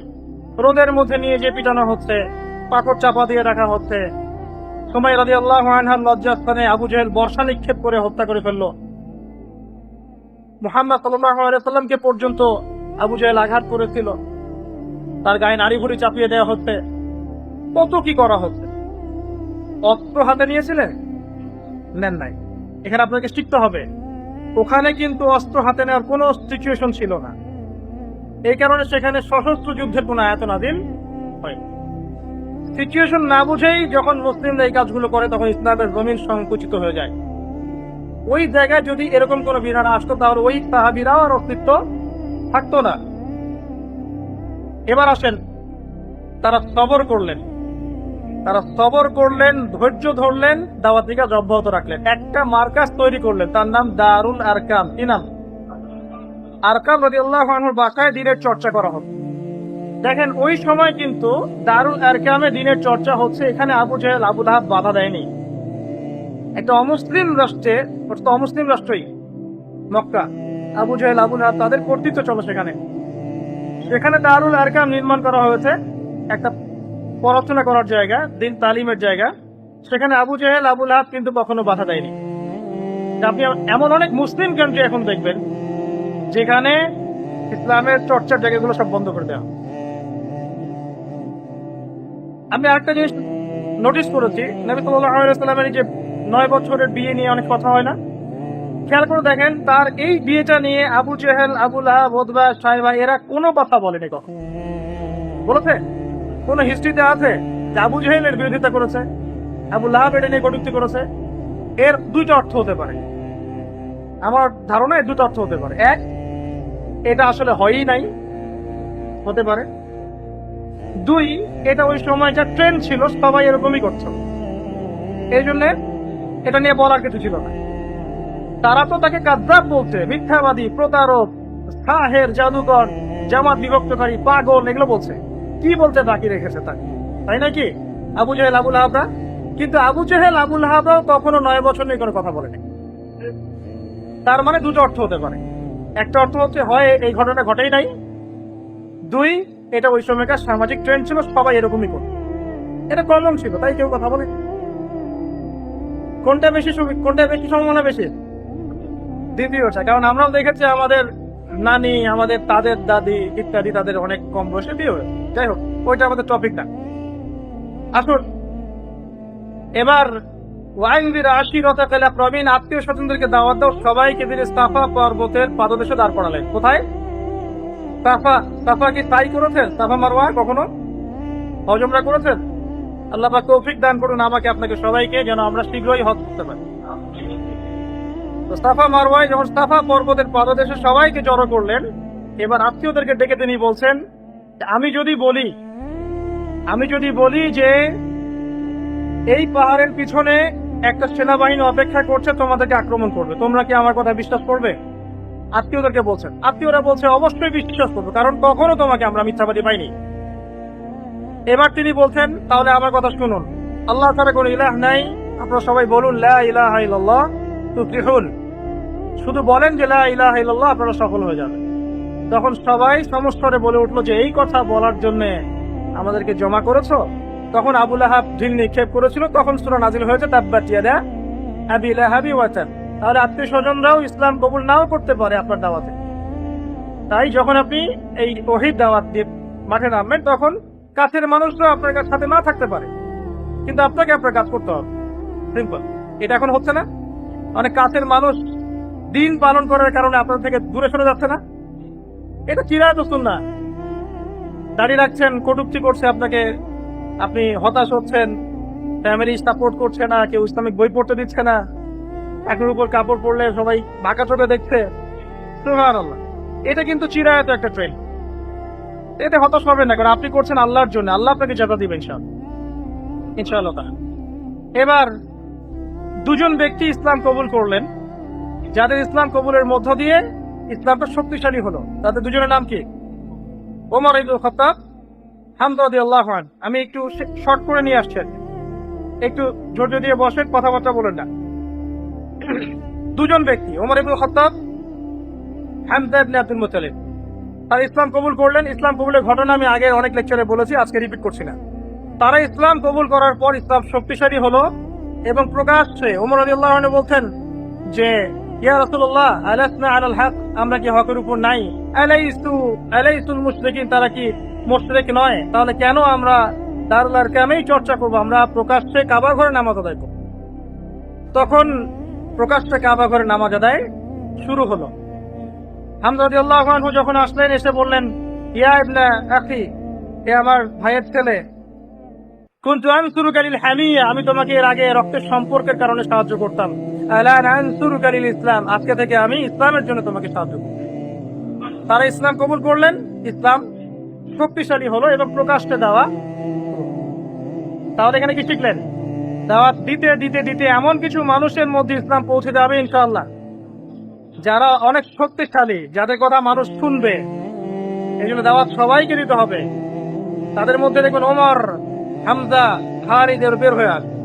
রোদের মধ্যে নিয়ে যে পিটানো হচ্ছে, পাথর চাপা দিয়ে রাখা হচ্ছে। সুমাইয়া রাদিয়াল্লাহু আনহার লজ্জাস্থানে আবু জেহেল বর্ষা নিক্ষেপ করে হত্যা করে ফেললো। মুহাম্মদ সাল্লাল্লাহু আলাইহি ওয়াসাল্লামকে পর্যন্ত আবু জেহেল আঘাত করেছিল, তার গায়ে নাড়ি ভুড়ি চাপিয়ে দেওয়া হচ্ছে। কত কি করা হচ্ছে। অস্ত্র হাতে নিয়েছিলেন? নেন নাই। এখানে আপনাকে শিখতে হবে, ওখানে কিন্তু অস্ত্র হাতে নেওয়ার কোনো সিচুয়েশন ছিল না। এই কারণে সেখানে সশস্ত্র যুদ্ধের কোনো আয়াত নাযিল হয়। সিচুয়েশন না বুঝেই যখন মুসলিমরা এই কাজগুলো করে তখন ইসলামের জমিন সংকুচিত হয়ে যায়। ওই জায়গায় যদি এরকম কোনো বিধান আসতো তাহলে ওই সাহাবীরাও আর অস্তিত্ব থাকতো না। এবার আসেন, তারা সবর করলেন, ধৈর্য ধরলেন, দাওয়াতি কাজ অব্যাহত রাখলেন। একটা মার্কাজ তৈরি করলেন, তার নাম দারুল আরকাম। কি নাম? আরকাম রাদিয়াল্লাহু আনহুর বাসায় দ্বীনের চর্চা করা হবে। দেখেন ওই সময় কিন্তু দারুল আরকামে দ্বীনের চর্চা হচ্ছে, এখানে আবু জেহেল, আবু লাহাব বাধা দেয়নি। একটা অমুসলিম রাষ্ট্রে, অমুসলিম রাষ্ট্রই মক্কা, আবু জেহেল, আবু লাহাব, তাদের কর্তৃত্ব চলো সেখানে দারুল আরকাম নির্মাণ করা হয়েছে, একটা পড়াশোনা করার জায়গা, দিন তালিমের জায়গা। সেখানে আবু জেহেল, আবু লাহাব কিন্তু কখনো বাধা দেয়নি। আপনি এমন অনেক মুসলিম কান্ট্রি এখন দেখবেন যেখানে ইসলামের চর্চার জায়গাগুলো সব বন্ধ করে দেওয়া। আমি আরেকটা জিনিস নোটিস করেছি, নবী সাল্লাল্লাহু আলাইহি ওয়াসাল্লামের যে 9 বছরের বিয়ে নিয়ে অনেক কথা হয় না, খেয়াল করে দেখেন তার এই বিয়েটা নিয়ে আবু জেহেল, আবু লাহাব, উতবা, শাইবা এরা কোনো কথা বলেনি। কখন বলেছে? কোন হিস্ট্রিতে আছে যে আবু জেহেলের বিরোধিতা করেছে, আবু লাহাব এটা নিয়ে কটূক্তি করেছে? এর দুইটা অর্থ হতে পারে, আমার ধারণা এর দুটো অর্থ হতে পারে। এক, এটা আসলে হয়ই নাই, হতে পারে। দুই, এটা ওই সময় যা ট্রেন্ড ছিল সবাই এরকমই করছে, এই জন্য এটা নিয়ে বলার কিছু ছিল না। তারা তো তাকে কাযযাব বলছে, মিথ্যাবাদী, প্রতারক, সাহের, জাদুকর, জামাত বিভক্তকারী, পাগল, এগুলো বলছে। কি বলতে বাকি রেখেছে তাকে, তাই নাকি? আবু জেহেল, আবু লাহাবরা। কিন্তু আবু জেহেল, আবু লাহাবরাও কখনো 9 বছর নিয়ে কোনো কথা বলেনি। তার মানে দুটো অর্থ হতে পারে। একটা অর্থ হচ্ছে হয় এই ঘটনা ঘটেই নাই, দুই, এটা ওই সময়কার সামাজিক ট্রেন্ড ছিল, সবাই এরকমই করত, এটা কমন ছিল, তাই কেউ কথা বলে। কোনটা বেশি সম্ভাবনা বেশি? দ্বিতীয়টা। কারণ আমরাও দেখেছি আমাদের নানি, আমাদের তাদের দাদি ইত্যাদি, তাদের অনেক কম বয়সে বিয়ে হয়েছে। যাই হোক, ওইটা আমাদের টপিক না। আসুন এবার ওয়াইনদির আশিরাতাকাল আকরাবিন, আত্মীয় স্বজনদেরকে দাওয়াত দাও। সবাইকে তিনি সাফা পর্বতের পাদদেশে দাঁড় করালেন। কোথায়? সাফা কি তাই করেছেন? সাফা মারওয়া কখনো হজমরা করেছেন? আল্লাহ পাক তৌফিক দান করুন আমাকে, আপনাকে, সবাইকে, যেন আমরা শীঘ্রই হজ করতে পারি। তো সাফা মারওয়ায় যখন সাফা পর্বতের পাদদেশে সবাইকে জড়ো করলেন, এবার আত্মীয়দেরকে ডেকে তিনি বলছেন, আমি যদি বলি যে এই পাহাড়ের পিছনে একটা সেনাবাহিনী অপেক্ষা করছে তোমাদেরকে আক্রমণ করবে, তোমরা কি আমার কথা বিশ্বাস করবে? আত্মীয়দেরকে বলছেন, আত্মীয়রা বলছে অবশ্যই বিশ্বাস করবো, কারণ কখনো তোমাকে আমরা মিথ্যাবাদী পাইনি। এবার তিনি বলছেন তাহলে আমার কথা শুনুন, আল্লাহ ছাড়া কোনো ইলাহ নাই, আপনারা সবাই বলুন লা ইলাহা ইল্লাল্লাহ তুফলিহুন, শুধু বলেন যে লা ইলাহা ইল্লাল্লাহ, আপনারা সফল হয়ে যাবেন। তখন সবাই সমস্তরে বলে উঠলো যে এই কথা বলার জন্য আমাদেরকে জমা করেছো। তখন আবু লাহাব ঢিল নিক্ষেপ করেছিল, তখন সূরা নাজিল হয়েছে তাব্বাত ইয়াদা আবি লাহাবি ওয়া তাব। তাহলে আত্মীয় স্বজনরাও ইসলাম কবুল নাও করতে পারে আপনার দাওয়াতে। তাই যখন আপনি এই ওহীর দাওয়াত দিয়ে মাঠে নামবেন, তখন কাছের মানুষরা আপনার সাথে না থাকতে পারে, কিন্তু আপনাকে আপনার কাজ করতে হবে। সিম্পল। এটা এখন হচ্ছে না? অনেক কাছের মানুষ দিন পালন করার কারণে আপনার থেকে দূরে সরে যাচ্ছে না? এটা চিরায়ত সুন্নাহ। দাঁড়িয়ে রাখছেন, কটূক্তি করছে আপনাকে, আপনি হতাশ হচ্ছেন, ফ্যামিলি সাপোর্ট করছে না, কেউ ইসলামিক বই পড়তে দিচ্ছে না, একের উপর কাপড় পরলে সবাই বাঁকা চোখে দেখছে, সুবহানাল্লাহ। এটা কিন্তু চিরায়ত একটা ট্রেন্ড। এতে হতাশ হবেন না, কারণ আপনি করছেন আল্লাহর জন্য, আল্লাহ আপনাকে জাযা দিবেন ইনশাআল্লাহ। এবার দুজন ব্যক্তি ইসলাম কবুল করলেন, যাদের ইসলাম কবুলের মধ্য দিয়ে ইসলামটা শক্তিশালী হলো। তাদের দুজনের নাম কি? ওমর ইবনুল খাত্তাব, হামজা রাদিয়াল্লাহু আনহু। আমি একটু শর্ট করে নিয়ে আসছি, একটু ধৈর্য দিয়ে বসেন, কথাবার্তা বলেন না। দুজন ব্যক্তি, ওমর ইবনুল খাত্তাব, হামজা ইবনে আব্দুল মুত্তালিব, তারা ইসলাম কবুল করলেন। ইসলাম কবুলের ঘটনা আমি আগের অনেক লেকচারে বলেছি, আজকে রিপিট করছি না। তারা ইসলাম কবুল করার পর ইসলাম শক্তিশালী হলো এবং প্রকাশ্যে ওমর রাদিয়াল্লাহু আনহু বলছেন যে ইয়া রাসূলুল্লাহ আলাসনা আলাল হক, আমরা কি হকের উপর নাই? আলাইসুল মুশরিকিন, তারা কি মুশরিক নয়? তাহলে কেন আমরা দারুল আরকামেই চর্চা করব, আমরা প্রকাশ্যে কাবা ঘরে নামাজ আদায় করব। তখন প্রকাশ্যে কাবা ঘরে নামাজ আদায় শুরু হলো। হামজা রাদিয়াল্লাহু আনহু যখন আসলেন, এসে বললেন ইয়া ইবনা আখি, হে আমার ভাইয়ের ছেলে, কুনতু আনসুরুকা লিল হামিয়া, আমি তোমাকে এর আগে রক্তের সম্পর্কের কারণে সাহায্য করতাম। আলান আনসুরুকা লিল ইসলাম, আজকে থেকে আমি ইসলামের জন্য তোমাকে সাহায্য করব। তারা ইসলাম কবুল করলেন, ইসলাম শক্তিশালী হলো এবং প্রকাশ্যে দাওয়া। তাহলে এখানে কি শিখলেন? দাওয়াত দিতে দিতে দিতে এমন কিছু মানুষের মধ্যে ইসলাম পৌঁছে যাবে ইনশাআল্লাহ, যারা অনেক শক্তিশালী, যাদের কথা মানুষ শুনবে। এই জন্য দাওয়াত সবাইকে দিতে হবে। তাদের মধ্যে দেখবেন ওমর, হামজা, খালিদ বের হয়ে আসবে,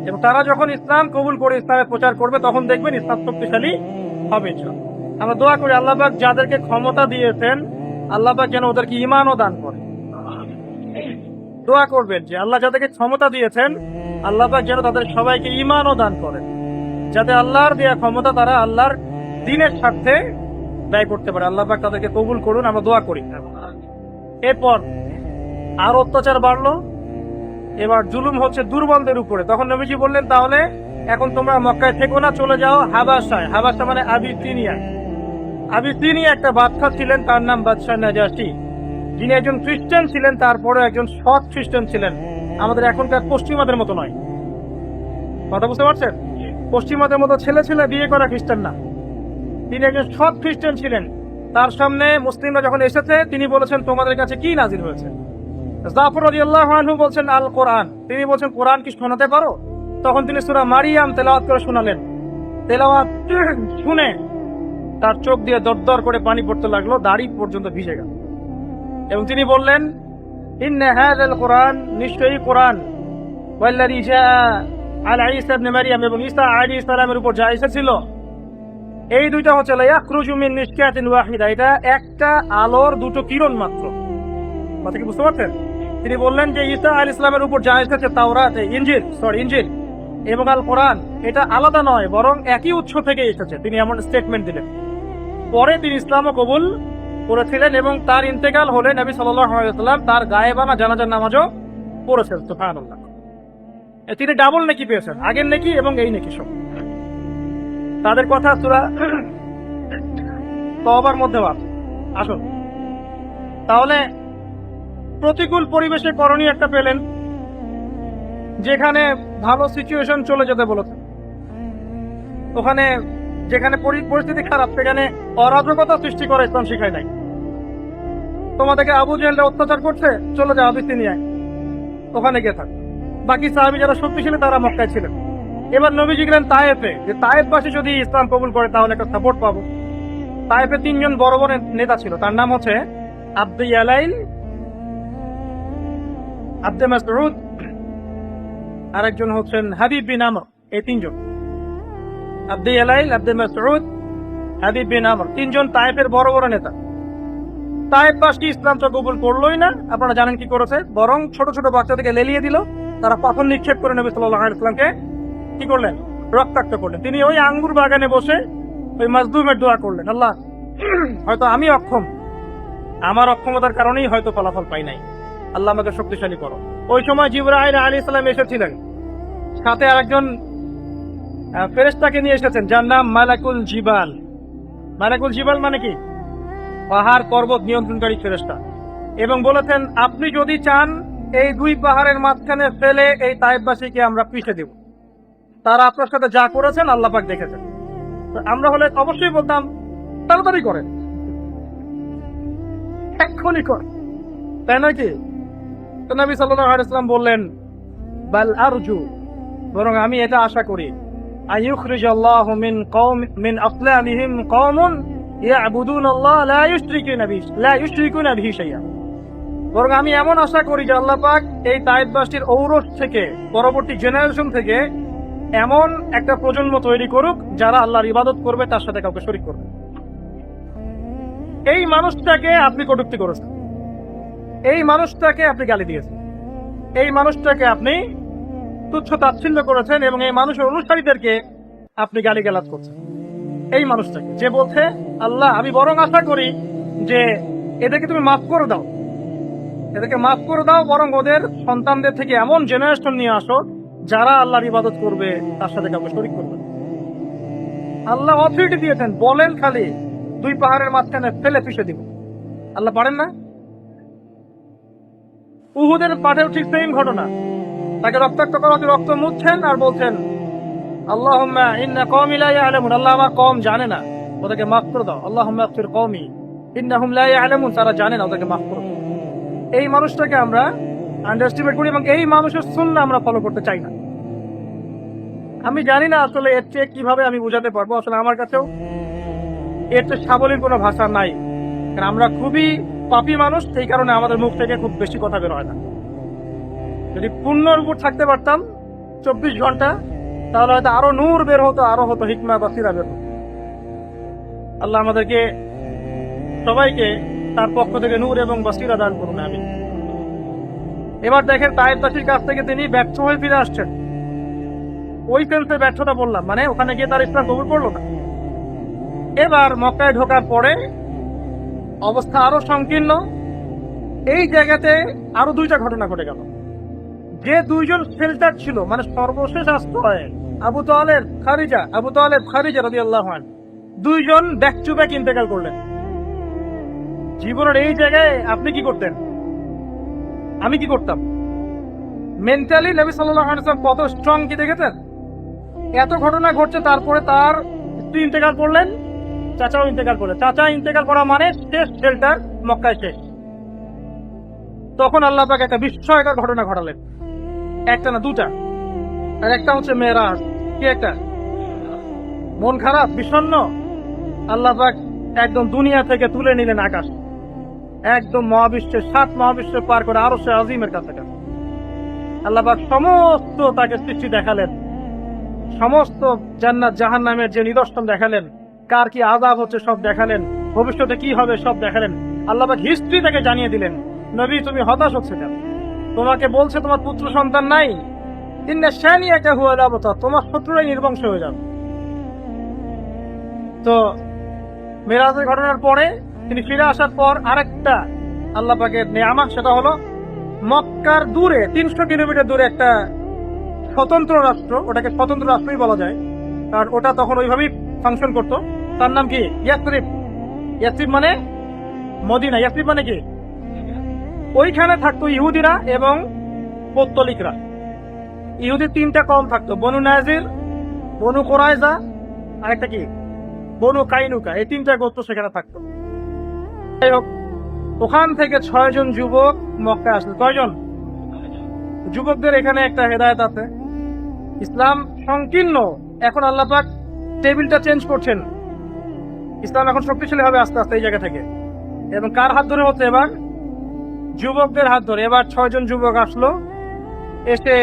এবং তারা যখন ইসলাম কবুল করে ইসলামের প্রচার করবে, তখন দেখবেন ইসলাম শক্তিশালী হবে। আমরা দোয়া করি আল্লাহ পাক যাদেরকে ক্ষমতা দিয়েছেন, আল্লাহ পাক যেন ওদেরকে ঈমানও দান করে। দোয়া করবেন যে আল্লাহ যাদেরকে ক্ষমতা দিয়েছেন, আল্লাহ পাক যেন তাদের সবাইকে ঈমানও দান করেন, যাতে আল্লাহর দেয়া ক্ষমতা তারা আল্লাহর দ্বীনের স্বার্থে ব্যয় করতে পারে। আল্লাহ পাক তাদেরকে কবুল করুন, আমরা দোয়া করি। এরপর আর অত্যাচার বাড়লো, এবার জুলুম হচ্ছে দুর্বলদের উপরে। তখন নবীজি বললেন তাহলে এখন তোমরা মক্কায় থেকো না, চলে যাও হাবাসায়। হাবাসা মানে আবিসিনিয়া। আবিসিনিয়া একটা বাদশা ছিলেন, তার নাম বাদশাহ নাজাশী, যিনি একজন খ্রিস্টান ছিলেন, তারপরে একজন সৎ খ্রিস্টান ছিলেন। আমাদের এখনকার পশ্চিমাদের মতো নয়, কথা বুঝতে পারছেন? পশ্চিমাদের মতো ছেলে ছেলে বিয়ে করা খ্রিস্টান না, তিনি একজন সৎ খ্রিস্টান ছিলেন। তার সামনে মুসলিমরা যখন এসেছে, তিনি বলেছেন তোমাদের কাছে কি নাজিল হয়েছে? জাফর রাদিয়াল্লাহু আনহু বলছেন আল কোরআন। তিনি বলছেন কোরআন কি শোনাতে পারো? তখন তিনি সূরা মারিয়াম তেলাওয়াত করে শোনালেন। তেলাওয়াত শুনে তার চোখ দিয়ে দরদর করে পানি পড়তে লাগলো, দাড়ি পর্যন্ত ভিজে গেল। এবং তিনি বললেন ইন্না হাযাল কোরআন, নিশ্চয়ই কোরআন, ওয়াল্লাযী জাআ আলা ঈসা ইবনে মারইয়াম, এবং ঈসা আলাইহিস সালামের উপর যা এসেছিল, এই দুইটা হচ্ছে লা ইয়াখরুজু মিন মিশকাতিন ওয়াহিদা, এটা একটা আলোর দুটো কিরণ মাত্র। কথা কি বুঝতে পারছেন? তিনি বললেন যে ঈসা আলাইহিস সালামের উপর যা এসেছে তাওরাত, ইনজিল এবং আল কোরআন, এটা আলাদা নয়, বরং একই উৎস থেকে এসেছে। তিনি এমন স্টেটমেন্ট দিলেন। পরে তিনি ইসলামও কবুল করেছিলেন এবং তার ইন্তেকাল হলে নবী সাল্লাল্লাহু আলাইহি ওয়াসাল্লাম তার গায়েবানা জানাজার নামাজও পড়েছেন। সুবহানাল্লাহ। তিনি ডাবল নেকি পেয়েছেন, আগের নেকি এবং এই নেকি সব। তাদের কথা সূরা তওবার মধ্যে আছে। আসুন তাহলে প্রতিকূল পরিবেশে করণীয় একটা পেলেন, যেখানে ভালো সিচুয়েশন চলে যেতে বলেছেন, ওখানে যেখানে পরিস্থিতি খারাপ, সেখানে অরাজকতা সৃষ্টি করে ইসলাম শিখায় নাই। তোমাদেরকে আবু জেহেলরা অত্যাচার করছে, চলে যাও আবিসিনিয়ায়, ওখানে গিয়ে থাক। বাকি সাহাবী যারা শক্তিশালী তারা মক্কায় ছিলেন। এবার নবীজি গেলেন তায়েফে, যে তায়েফবাসী যদি ইসলাম কবুল করে তাহলে একটা সাপোর্ট পাবো। তায়েফে 3 জন বড় বড় নেতা ছিল, তার নাম হচ্ছে আব্দে ইয়ালাইল, আব্দে মাসউদ, আরেকজন হচ্ছেন হাবিব বিন আমর। এই 3 জন, আব্দে ইয়ালাইল, আব্দে মাসউদ, হাবিব বিন আমর, 3 জন তায়েফের বড় বড় নেতা। তায়েফবাসী ইসলাম তো কবুল করলোই না। আপনারা জানেন কি করেছে, বরং ছোট ছোট বাচ্চাদেরকে লেলিয়ে দিল। তারা পাথর নিক্ষেপ করে নবী সাল্লাল্লাহু আলাইহি ওয়াসাল্লামকে কি করলেন, রক্তাক্ত করলেন। তিনি ওই আঙ্গুর বাগানে বসে ওই মাজলুমের দোয়া করলেন, আল্লাহ হয়তো আমি অক্ষম, আমার অক্ষমতার কারণেই হয়তো ফলাফল পাই নাই, আল্লাহ আমাকে শক্তিশালী করো। ওই সময় জিবরাইল আলাইহিস সালাম এসেছিলেন, সাথে আরেকজন ফেরেশতাকে নিয়ে এসেছেন যার নাম মালাকুল জিবাল। মালাকুল জিবাল মানে কি, পাহাড় পর্বত নিয়ন্ত্রণকারী ফেরেশতা। এবং বলেছেন আপনি যদি চান এই 2 পাহাড়ের মাঝখানে ফেলে এই তায়েফবাসীকে আমরা পিষে দেব। তারা আপনার সাথে যা করেছেন আল্লাহ পাক দেখেছেন। তো আমরা হলে অবশ্যই বলতাম তাড়াতাড়ি করেন, এক্ষুনি কর, তাই নয় কি? তো নবী সাল্লাল্লাহু আলাইহি ওয়াসাল্লাম বললেন, বাল আরজু, বরং আমি এটা আশা করি, আইয়ুখরিজাল্লাহু মিন আফলামিহিম কওমুন ইয়াবুদুনাল্লাহ লা ইউশরিকুনা বিহি শাইআ। বরং আমি এমন আশা করি যে আল্লাহ পাক এই তায়েফবাসীর ঔরস থেকে, পরবর্তী জেনারেশন থেকে এমন একটা প্রজন্ম তৈরি করুক যারা আল্লাহর ইবাদত করবে, তার সাথে কাউকে শরীক করবে। এই মানুষটাকে আপনি কটূক্তি করেছেন, এই মানুষটাকে আপনি গালি দিয়েছেন, এই মানুষটাকে আপনি তুচ্ছ তাচ্ছিল্য করেছেন, এবং এই মানুষের অনুসারীদেরকে আপনি গালিগালাজ করছেন। এই মানুষটাকে যে বলছে আল্লাহ আমি বরং আশা করি যে এদেরকে তুমি মাফ করে দাও, এদেরকে মাফ করে দাও, বরং ওদের সন্তানদের থেকে এমন জেনারেশন নিয়ে আসো যারা আল্লাহর ইবাদত করবে, তার সাথে কাউকে শরীক করবে। আল্লাহ অথরিটি দিয়েছেন, বলেন খালি 2 পাহাড়ের মাঝখানে ফেলে পিষে দিব, আল্লাহ পারেন না? উহুদের পাঠেও ঠিক সেম ঘটনা, তাকে রক্তাক্ত করা, রক্ত মুছছেন আর বলছেন আল্লাহুম্মা ইন্না কওমি লা ইয়ালামুন, আল্লাহ আমার কওম জানে না, ওদেরকে মাফ করে দাও। আল্লাহুম্মা ইগফির কওমি ইন্নাহুম লা ইয়ালামুন, তারা জানে না, ওদেরকে মাফ করে দাও। এই মানুষটাকে আমরা আন্ডারস্টিমেট করি এবং এই মানুষের সুন্নাহ আমরা ফলো করতে চাই না। আমি জানি না আসলে এর চেয়ে কিভাবে আমি বুঝাতে পারবো, আসলে আমার কাছেও এর চেয়ে সাবলীল কোনো ভাষা নাই, কারণ আমরা খুবই পাপী মানুষ, এই কারণে আমাদের মুখ থেকে খুব বেশি কথা বের হয় না। যদি পূর্ণর উপর থাকতে পারতাম 24 ঘন্টা, তাহলে হয়তো আরো নূর বের হতো, আরো হতো হিকমা বাসিরা বের হতো। আল্লাহ আমাদেরকে সবাইকে তার পক্ষ থেকে নূর এবং বাসিরা দান করুন, আমিন। এবার দেখেন তায়েফবাসীর কাছ থেকে তিনি ব্যর্থ হয়ে ফিরে আসছেন। ওই সেন্সে ব্যর্থতা বললাম, মানে ওখানে গিয়ে তার ইসলাম কবুল করলো না। এবার মক্কায় ঢোকার পরে অবস্থা আরো সংকীর্ণ। এই জায়গাতে আরো 2টা ঘটনা ঘটে গেল। যে 2 জন শেল্টার ছিল, মানে সর্বশেষ আশ্রয়, আবু তালেব খারিজা রাদিয়াল্লাহু আনহু, 2 জন ব্যাক টু ব্যাক ইন্তেকাল করলেন। জীবনের এই জায়গায় আপনি কি করতেন, আমি কি করতাম? মেন্টালি নবী সাল্লাল্লাহু আলাইহি ওয়াসাল্লাম কত স্ট্রং কি দেখেছেন? এত ঘটনা ঘটছে, তারপরে তার স্ত্রী ইন্তেকাল করলেন, চাচাও ইন্তেকাল করলেন। চাচা ইন্তেকাল করা মানে শেষ শেল্টার মক্কায় শেষ। তখন আল্লাহ পাক একটা বিস্ময়কর ঘটনা ঘটালেন, একটা না 2টা, আর একটা হচ্ছে মেরাজ। কি একটা? মন খারাপ, বিষণ্ণ, আল্লাহ পাক একদম দুনিয়া থেকে তুলে নিলেন আকাশ, একদম মহাবিশ্বের 7 মহাবিশ্ব পার করে আরশে আজিমের কাছে। আল্লাহ পাক সমস্ত তাকে সৃষ্টি দেখালেন, সমস্ত জান্নাত জাহান্নামের যে নিদর্শন দেখালেন, কার কি আযাব হচ্ছে সব দেখালেন, ভবিষ্যতে কি হবে সব দেখালেন। আল্লাহ পাক হিস্ট্রি তাকে জানিয়ে দিলেন, নবী তুমি হতাশ হচ্ছে কেন? তোমাকে বলছে তোমার পুত্র সন্তান নাই, ইন্না শানিয়াকা হুয়াল আবতার, তোমার শত্রুরাই নির্বংশ হয়ে যাবে। তো মেরাজের ঘটনার পরে তিনি ফিরে আসার পর আরেকটা আল্লাহ পাকের নিয়ামত, সেটা হলো মক্কার দূরে 300 কিলোমিটার দূরে একটা স্বতন্ত্র রাষ্ট্র, ওটাকে স্বতন্ত্র রাষ্ট্রই বলা যায়, কারণ ওটা তখন ওইভাবেই ফাংশন করতো। তার নাম কি? ইয়াসরিব। ইয়াসরিব মানে মদিনা, ইয়াসরিব মানে কি? ওইখানে থাকতো ইহুদিরা এবং পৌত্তলিকরা। ইহুদির 3টা কওম থাকতো, বনু নাজির, বনু কুরাইজা, আর একটা কি বনু কাইনুকা। এই 3টা গোত্র সেখানে থাকতো। যাই হোক, ওখান থেকে 6 জন যুবক মক্কায় আসলো। কয়জন? যুবকদের এখানে একটা হেদায়েত আছে। ইসলাম সংকীর্ণ, এখন আল্লাহ পাক টেবিলটা চেঞ্জ করছেন। ইসলাম এখন শক্তিশালী হবে আস্তে আস্তে এই জায়গা থেকে। এবং কার হাত ধরে হচ্ছে এবার? যুবকদের হাত ধরে। এবার 6 জন যুবক আসলো, এসে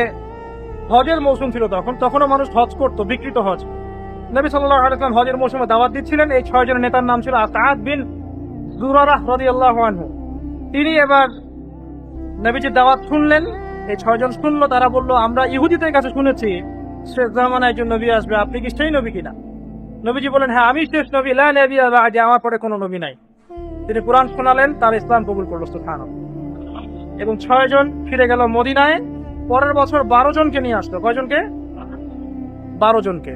হজের মৌসুম ছিল, তখনও মানুষ হজ করতো, বিকৃত হজ। নবী সাল্লাল্লাহু আলাইহি ওয়াসাল্লাম হজের মৌসুমে দাওয়াত দিচ্ছিলেন। এই 6 জনের নেতার নাম ছিল আসাদ বিন যুরারাহ রাদিয়াল্লাহু আনহু। তিনি এবার নবীজির দাওয়াত শুনলেন। এই 6 জন শুনলো, তারা বললো, আমরা ইহুদিদের কাছে শুনেছি শেষ জামানায় একজন নবী আসবে, আপনি কি সেই নবী কিনা? নবীজি বলেন, হ্যাঁ আমি শেষ নবী, লা নবিয়্যা বা'দি, আমার পরে কোনো নবী নাই। তিনি কুরআন শোনালেন, তার ইসলাম কবুল করলো সুবহানাল্লাহ। এবং 6 জন ফিরে গেল মদিনায়। পরের বছর 12 জনকে নিয়ে আসলো। কয়জনকে? 12 জনকে।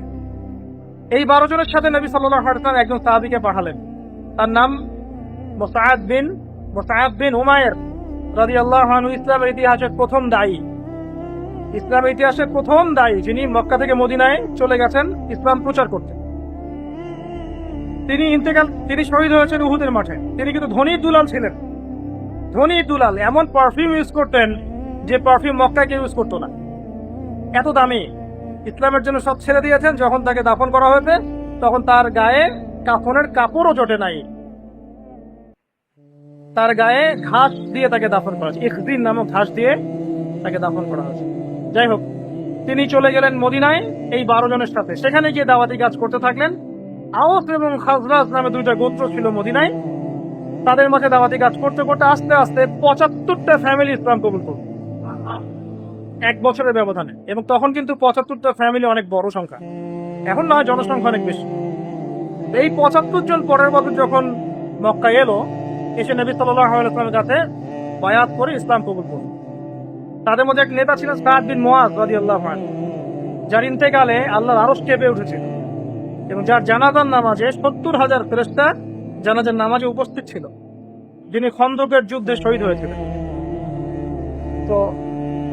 এই 12 জনের সাথে নবী সাল্লাল্লাহু আলাইহি ওয়াসাল্লাম একজন সাহাবীকে পাঠালেন, তার নাম মুসআব বিন উমাইর রাদিয়াল্লাহু আনহু। ইসলামের ইতিহাসের প্রথম দায়ী, ইসলামের ইতিহাসের প্রথম দায়ী, যিনি মক্কা থেকে মদিনায় চলে গেছেন ইসলাম প্রচার করতে। তিনি শহীদ হয়েছেন উহুদের মাঠে। তিনি কিন্তু ধনী দুলাল ছিলেন, ধনী দুলাল। এমন পারফিউম ইউজ করতেন যে পারফিউম মক্কায় কেউ ইউজ করতো না, এত দামি। ইসলামের জন্য সব ছেড়ে দিয়েছেন। যখন তাকে দাফন করা হয়েছে তখন তার গায়ে কাফনের কাপড়ও জোটে নাই, তার গায়ে ঘাস দিয়ে তাকে দাফন করা হয়েছে। ইখদিন নামক ঘাস দিয়ে তাকে দাফন করা হয়েছে। যাই হোক, তিনি চলে গেলেন মদিনায় এই 12 জনের সাথে। সেখানে গিয়ে দাওয়াতি কাজ করতে থাকলেন। আওস এবং খাজরাজ নামে 2টা গোত্র ছিল মদিনায়। তাদের মাঝে দাওয়াতি কাজ করতে করতে আস্তে আস্তে 75টা ফ্যামিলি ইসলাম কবুল করল 1 বছরের ব্যবধানে। এবং তখন কিন্তু 75টা ফ্যামিলি অনেক বড় সংখ্যা, এখন নয়, জনসংখ্যা অনেক বেশি। এই 75 জন পরের বছর যখন মক্কা এলো, এসে নবী সাল্লাল্লাহু আলাইহি ওয়াসাল্লামের কাছে বায়াত করে ইসলাম কবুল করল। তাদের মধ্যে এক নেতা ছিলেন সাদ বিন মুআয রাদিয়াল্লাহু আনহু, যার ইন্তেকালে আল্লাহর আরশ কেঁপে উঠেছিল এবং যার জানাজার নামাজে 70,000 ফেরেশতা জানাজার নামাজে উপস্থিত ছিল, যিনি খন্দকের যুদ্ধে শহীদ হয়েছিলেন। তো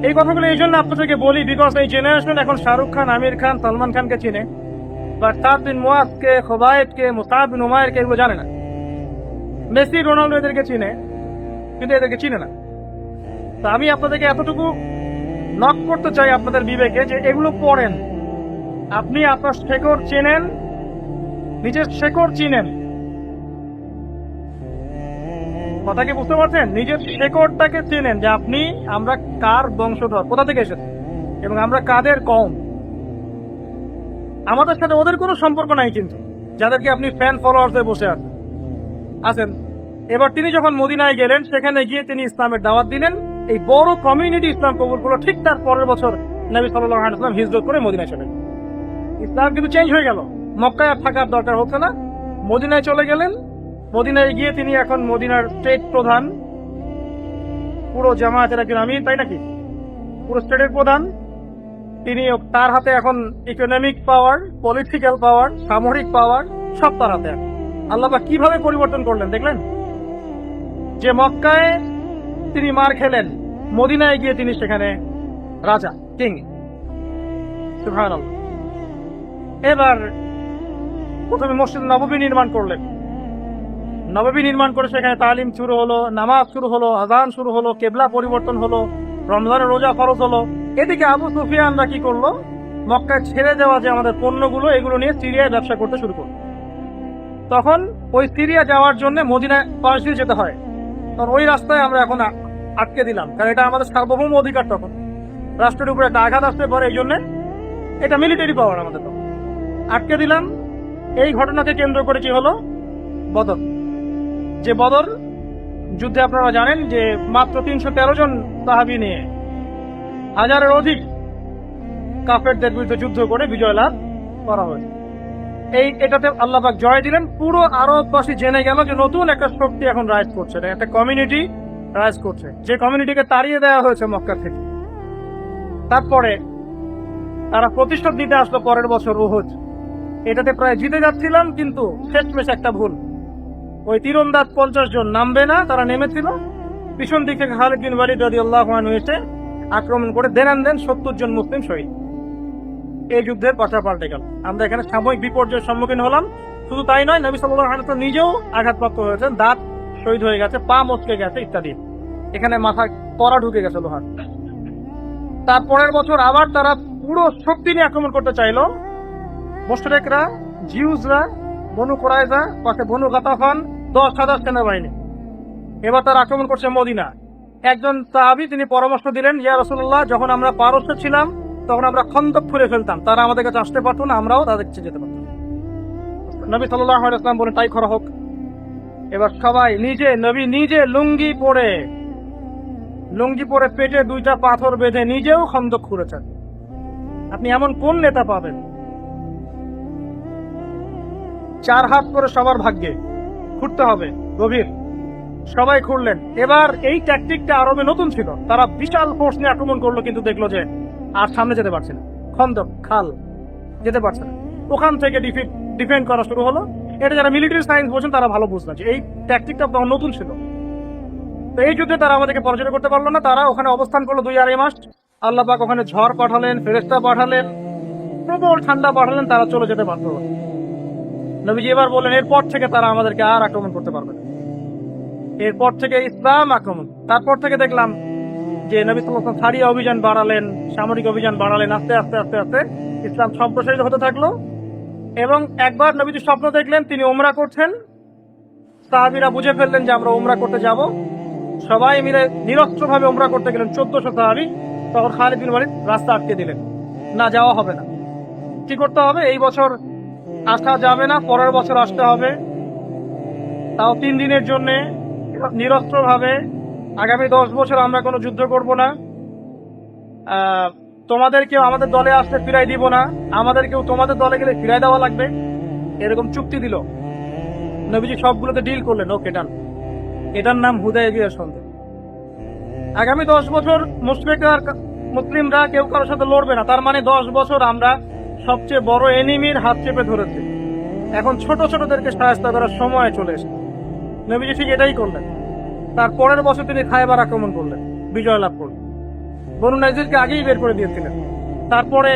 এই কথাগুলো এই জন্য আপনাদেরকে বলি, বিকজ এই জেনারেশন এখন শাহরুখ খান, আমির খান, সালমান খানকে চিনে, বাট সাদ বিন মুআযকে, খুবাইবকে, মুসআব বিন উমাইরকে এগুলো জানে না। মেসি, রোনাল্ডো এদেরকে চিনে, কিন্তু এদেরকে চিনে না। তো আমি আপনাদেরকে এতটুকু নক করতে চাই আপনাদের বিবেকে, যে এগুলো পড়েন। আপনি আপনার শেকড় চেনেন, নিজের শেকড় চিনেন। কথা কি বুঝতে পারছেন? নিজের শেকড়টাকে চেনেন, যে আমরা কার বংশধর, কোথা থেকে এসেছি এবং আমরা কাদের কওম। আমাদের সাথে ওদের কোনো সম্পর্ক নাই, কিন্তু যাদেরকে আপনি ফ্যান ফলোয়ার্স হয়ে বসে আছেন। এবার তিনি যখন মদিনায় গেলেন, সেখানে গিয়ে তিনি ইসলামের দাওয়াত দিলেন। এই বড় কমিউনিটি ইসলাম কবুল করলো। ঠিক তার পরের বছর নবী সাল্লাল্লাহু আলাইহি ওয়াসাল্লাম হিজরত করে মদিনায় চলে গেলেন। ইসলাম কিন্তু চেঞ্জ হয়ে গেল, মক্কায় আর থাকার দরকার হচ্ছে না, মদিনায় চলে গেলেন। মদিনায় গিয়ে তিনি এখন মদিনার স্টেট প্রধান, পুরো জামায়াতের একজন আমির, তাই নাকি? পুরো স্টেটের প্রধান তিনি। তার হাতে এখন ইকোনমিক পাওয়ার, পলিটিক্যাল পাওয়ার, সামরিক পাওয়ার, সব তার হাতে। আল্লাহ পাক কিভাবে পরিবর্তন করলেন দেখলেন? যে মক্কায় তিনি মার খেলেন, মদিনায় গিয়ে তিনি সেখানে রাজা, কিং। সুবহানাল্লাহ। এবার প্রথমে মসজিদ নববী নির্মাণ করলেন। নববী নির্মাণ করে সেখানে তালিম শুরু হলো, নামাজ শুরু হলো, আযান শুরু হলো, কেবলা পরিবর্তন হলো, রমজানের রোজা ফরজ হলো। এদিকে আবু সুফিয়ানরা কি করলো? মক্কায় ছেড়ে দেওয়া যে আমাদের পণ্যগুলো, এগুলো নিয়ে সিরিয়ায় ব্যবসা করতে শুরু করলো। তখন ওই সিরিয়া যাওয়ার জন্য মদিনায় পাশ দিয়ে যেতে হয়। তখন ওই রাস্তায় আমরা এখন আটকে দিলাম, কারণ এটা আমাদের সার্বভৌম অধিকার। তখন রাষ্ট্রের উপরে একটা আঘাত আসতে পারে, এই জন্য এটা মিলিটারি পাওয়ার আমাদের, তখন আটকে দিলাম। এই ঘটনাকে কেন্দ্র করে কি হলো? বদর। যে বদর যুদ্ধে আপনারা জানেন যে মাত্র 313 জন সাহাবী নিয়ে 1000-এর অধিক কাফেরদের বিরুদ্ধে যুদ্ধ করে বিজয় লাভ করা হয়েছে। এটাতে আল্লাহ পাক জয় দিলেন। পুরো আরববাসী জেনে গেল যে নতুন একটা শক্তি এখন রাইজ করছে, একটা কমিউনিটি রাইজ করছে, যে কমিউনিটিকে তাড়িয়ে দেওয়া হয়েছে মক্কা থেকে। তারপরে তারা প্রতিশোধ নিতে আসলো পরের বছর উহুদ। এটাতে প্রায় জিতে যাচ্ছিলাম, কিন্তু শেষমেশ একটা ভুল। ওই তীরন্দাজ 50 জন নামবে না, তারা নেমেছিল। পিছন দিক থেকে খালিদ বিন ওয়ালিদ রাদিয়াল্লাহু আনহু এসে আক্রমণ করে দেন 70 জন মুসলিম শহীদ। এই যুদ্ধের পাশা পাল্টে গেল। আমরা এখানে সাময়িক বিপর্যয়ের সম্মুখীন হলাম। শুধু তাই নয়, নবী সাল্লাল্লাহু আলাইহি ওয়াসাল্লাম নিজেও আঘাতপ্রাপ্ত হয়েছেন, দাঁত শহীদ হয়ে গেছে, পা মচকে গেছে ইত্যাদি। এখানে মাথা কড়া ঢুকে গেছে লোহার। তারপরের বছর আবার তারা পুরো শক্তি নিয়ে আক্রমণ করতে চাইলো। মুশরিকরা, জিউসরা, বনু কুরাইজা, পাশে বনু গাতাফান, 10,000 সেনাবাহিনী। এবার তারা আক্রমণ করছে মদিনা। একজন সাহাবী তিনি পরামর্শ দিলেন, ইয়া রাসূলুল্লাহ, যখন আমরা পারস্যে ছিলাম তখন আমরা খন্দক খুঁড়ে ফেলতাম, তারা আমাদের কাছে আসতে পারতো না, আমরাও তাদের কাছে যেতে পারতাম। নবী সাল্লাল্লাহু আলাইহি ওয়াসাল্লাম বলেন, তাই করা হোক। এবার সবাই নবী নিজে লুঙ্গি পরে পেটে 2টা পাথর বেঁধে নিজেও খন্দক খুঁড়েছেন। আপনি এমন কোন নেতা পাবেন? 4 হাত করে সবার ভাগ্যে খুঁড়তে হবে, গভীর। সবাই খুঁড়লেন। এবার এই ট্যাকটিকটা আরবে নতুন ছিল। তারা বিশাল ফোর্স নিয়ে আক্রমণ করলো, কিন্তু দেখলো যে আর সামনে যেতে পারছে না, খন্দক খাল যেতে পারছে না। ওখান থেকে ডিফেন্ড করা শুরু হলো। এটা যারা মিলিটারি সায়েন্স বোঝেন তারা ভালো বুঝলেন যে এই ট্যাকটিকটা নতুন ছিল। তো এই যুদ্ধে তারা আমাদেরকে পরাজিত করতে পারলো না। তারা ওখানে অবস্থান করলো 2-2.5 মাস। আল্লাহ পাক ওখানে ঝড় পাঠালেন, ফেরেশতা পাঠালেন, প্রবল ঠান্ডা পাঠালেন, তারা চলে যেতে পারতো। নবীজি এবার বললেন, এরপর থেকে তারা আমাদেরকে আর আক্রমণ করতে পারবে না। এরপর থেকে ইসলাম আক্রমণ। তারপর থেকে দেখলাম যে নবী সাল্লাল্লাহু আলাইহি ওয়াসাল্লাম সারিয়া অভিযান বাড়ালেন, সামরিক অভিযান বাড়ালেন। আস্তে আস্তে আস্তে আস্তে ইসলাম সম্প্রসারিত হতে থাকলো। এবং একবার নবীজি স্বপ্ন দেখলেন তিনি উমরা করছেন। সাহাবীরা বুঝে ফেললেন যে আমরা উমরা করতে যাব। সবাই মিলে নিরস্ত্রভাবে উমরা করতে গেলেন, 1400 সাহাবী। তখন খালিদ বিন ওয়ালিদ রাস্তা আটকে দিলেন, না যাওয়া হবে না। কি করতে হবে? এই বছর আসা যাবে না, পরের বছর আসতে হবে, তাও 3 দিনের জন্য নিরস্ত্রভাবে। আগামী 10 বছর আমরা কোনো যুদ্ধ করব না। তোমাদেরকেও আমাদের দলে আসলে ফিরাই দিব না, আমাদেরকেও তোমাদের দলে গেলে ফিরাই দেওয়া লাগবে। এরকম চুক্তি দিল। নবীজি সবগুলোতে ডিল করলেন, ওকে ডান। এটার নাম হুদায়বিয়ার সন্ধি। আগামী 10 বছর মুসলিমরা কেউ কারোর সাথে লড়বে না। তার মানে 10 বছর আমরা সবচেয়ে বড় এনিমির হাত চেপে ধরেছি। এখন ছোট ছোটদেরকে সাহায্য করার সময় চলে এসেছে। নবীজি ঠিক এটাই করলেন। তার পরের বছর তিনি খায়বার আক্রমণ করলেন, বিজয় লাভ করলেন। বনু নাজিরকে আগেই বের করে দিয়েছিলেন। তারপরে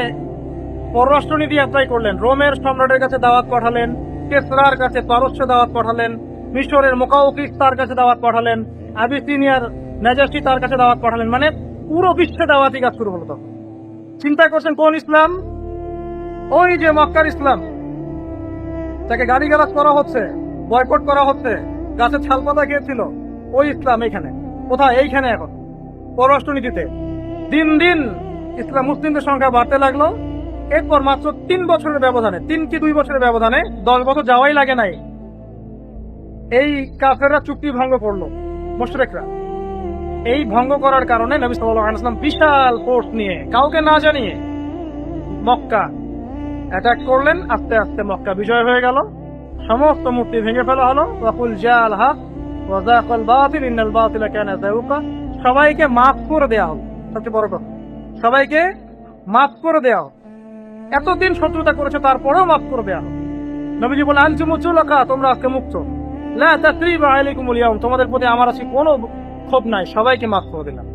পররাষ্ট্রনীতি অ্যাপ্লাই করলেন। রোমের সম্রাটের কাছে দাওয়াত পাঠালেন, কেসরার কাছে পারস্য দাওয়াত পাঠালেন, মিশরের মুকাউকিস তার কাছে দাওয়াত পাঠালেন, আবিসিনিয়ার নাজাশি তার কাছে দাওয়াত পাঠালেন। মানে পুরো বিশ্বে দাওয়াতি কাজ শুরু হলো। তখন চিন্তা করছেন কোন ইসলাম? ওই যে মক্কার ইসলাম, তাকে গালিগালাজ করা হচ্ছে, বয়কট করা হচ্ছে, গাছে ছালপাতা খেয়েছিল, ওই ইসলাম এখানে কোথায়? এইখানে। এখন পররাষ্ট্রনীতিতে দিন দিন ইসলাম মুসলিমদের সংখ্যা বাড়তে লাগলো। এরপর মাত্র 3 বছরের ব্যবধানে, 3 কি 2 বছরের ব্যবধানে, 10 বছর যাওয়াই লাগে নাই, এই কাফেররা চুক্তি ভঙ্গ করলো, মুশরিকরা। এই ভঙ্গ করার কারণে নবী সাল্লাল্লাহু আলাইহি ওয়াসাল্লাম বিশাল ফোর্স নিয়ে, কাউকে না জানিয়ে মক্কা অ্যাটাক করলেন। আস্তে আস্তে মক্কা বিজয় হয়ে গেল, সমস্ত মূর্তি ভেঙে ফেলা হলো। ওয়াকুল জাআল হক ওয়া যাকাল বাতিল ইন্নাল বাতিলা কানা যাউকা। সবাইকে মাফ করে দেয়া হলো। সবচেয়ে বড় কথা, সবাইকে মাফ করে দেয়া হলো। এতদিন শত্রুতা করেছে, তারপরেও মাফ করে দেয়া হলো। নবীজি বলেন, আনতুমুল তুলাকা, তোমরা আজকে মুক্ত। লা তাসরিবা আলাইকুমুল ইয়াউম, তোমাদের প্রতি আমার আজকে কোনো ক্ষোভ নাই, সবাইকে মাফ করে দিলাম।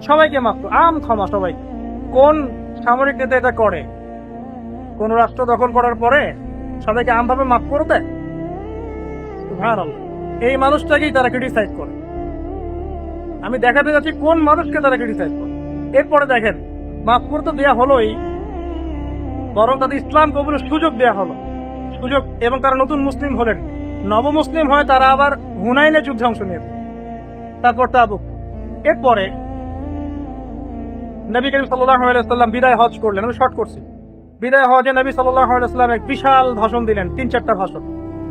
সবাইকে মাফ, আম ক্ষমা সবাই। কোন সামরিক নেতা এটা করে? কোন রাষ্ট্র দখল করার পরে সবাইকে আমভাবে মাফ করে দেয়? সুবহানাল্লাহ। এই মানুষটাকেই তারা ক্রিটিসাইজ করে। আমি দেখাতে যাচ্ছি কোন মানুষকে তারা ক্রিটিসাইজ করে। এরপরে দেখেন, মাফ করতে দেয়া হলোই, বরং তাদের ইসলাম কবুলের সুযোগ দেয়া হলো, সুযোগ। এবং তারা নতুন মুসলিম হলেন, নবমুসলিম হয়ে তারা আবার হুনাইনে যুদ্ধে অংশ নিয়েছে, তারপর তাবুক। এরপরে নবী করিম সাল্লাল্লাহু আলাইহি ওয়াসাল্লাম বিদায় হজ করলেন। আমি শর্ট করছি। বিদায় হজে নবী সাল্লাল্লাহু আলাইহি ওয়াসাল্লাম এক বিশাল ভাষণ দিলেন, 3-4টা ভাষণ,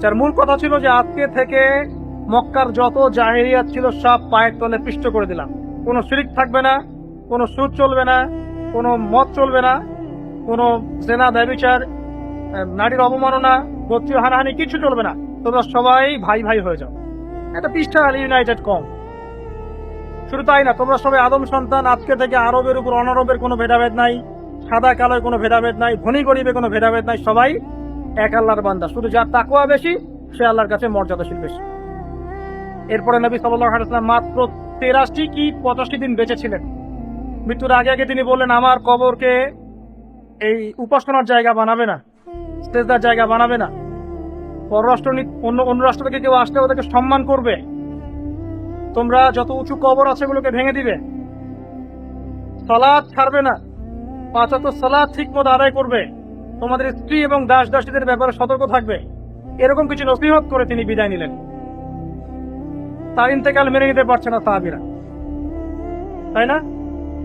যার মূল কথা ছিল যে আজকে থেকে মক্কার যত জাহেরিয়াত ছিল সব পায়ের তলে পিষ্ট করে দিলাম। কোনো শিরক থাকবে না, কোনো সুদ চলবে না, কোনো মদ চলবে না, কোনো জেনা, ব্যভিচার, নারীর অবমাননা, গোত্রীয় হানাহানি কিছু চলবে না। তোমরা সবাই ভাই ভাই হয়ে যাও। একটা পৃষ্ঠা ইউনাইটেড কম। শুধু তাই না, তোমরা সবাই আদম সন্তান। আজকে থেকে আরবের উপর অনারবের কোনো ভেদাভেদ নাই, সাদা কালোর কোনো ভেদাভেদ নাই, ধনী গরিবের কোনো ভেদাভেদ নাই। সবাই এক আল্লাহর বান্দা। শুধু যার তাকওয়া বেশি সে আল্লাহর কাছে মর্যাদাশীল বেশি। এরপরে নবী সাল্লাল্লাহু আলাইহি ওয়াসাল্লাম মাত্র 83 কি 85 দিন বেঁচে ছিলেন। মৃত্যুর আগে আগে তিনি বললেন, আমার কবরকে এই উপাসনার জায়গা বানাবে না, সেজদার জায়গা বানাবে না। পররাষ্ট্র অন্য রাষ্ট্র থেকে কেউ আসলে ওদেরকে সম্মান করবে। তোমরা যত উঁচু কবর আছে এগুলোকে ভেঙে দিবে। সালাত ছাড়বে না, 5 ওয়াক্ত সালাত ঠিকমতো আদায় করবে, তোমাদের স্ত্রী এবং দাস দাসীদের ব্যাপারে সতর্ক থাকবে, এরকম কিছু নসিহত করে তিনি বিদায় নিলেন। তার ইন্তেকাল মেনে নিতে পারছে না সাহাবীরা, তাই না?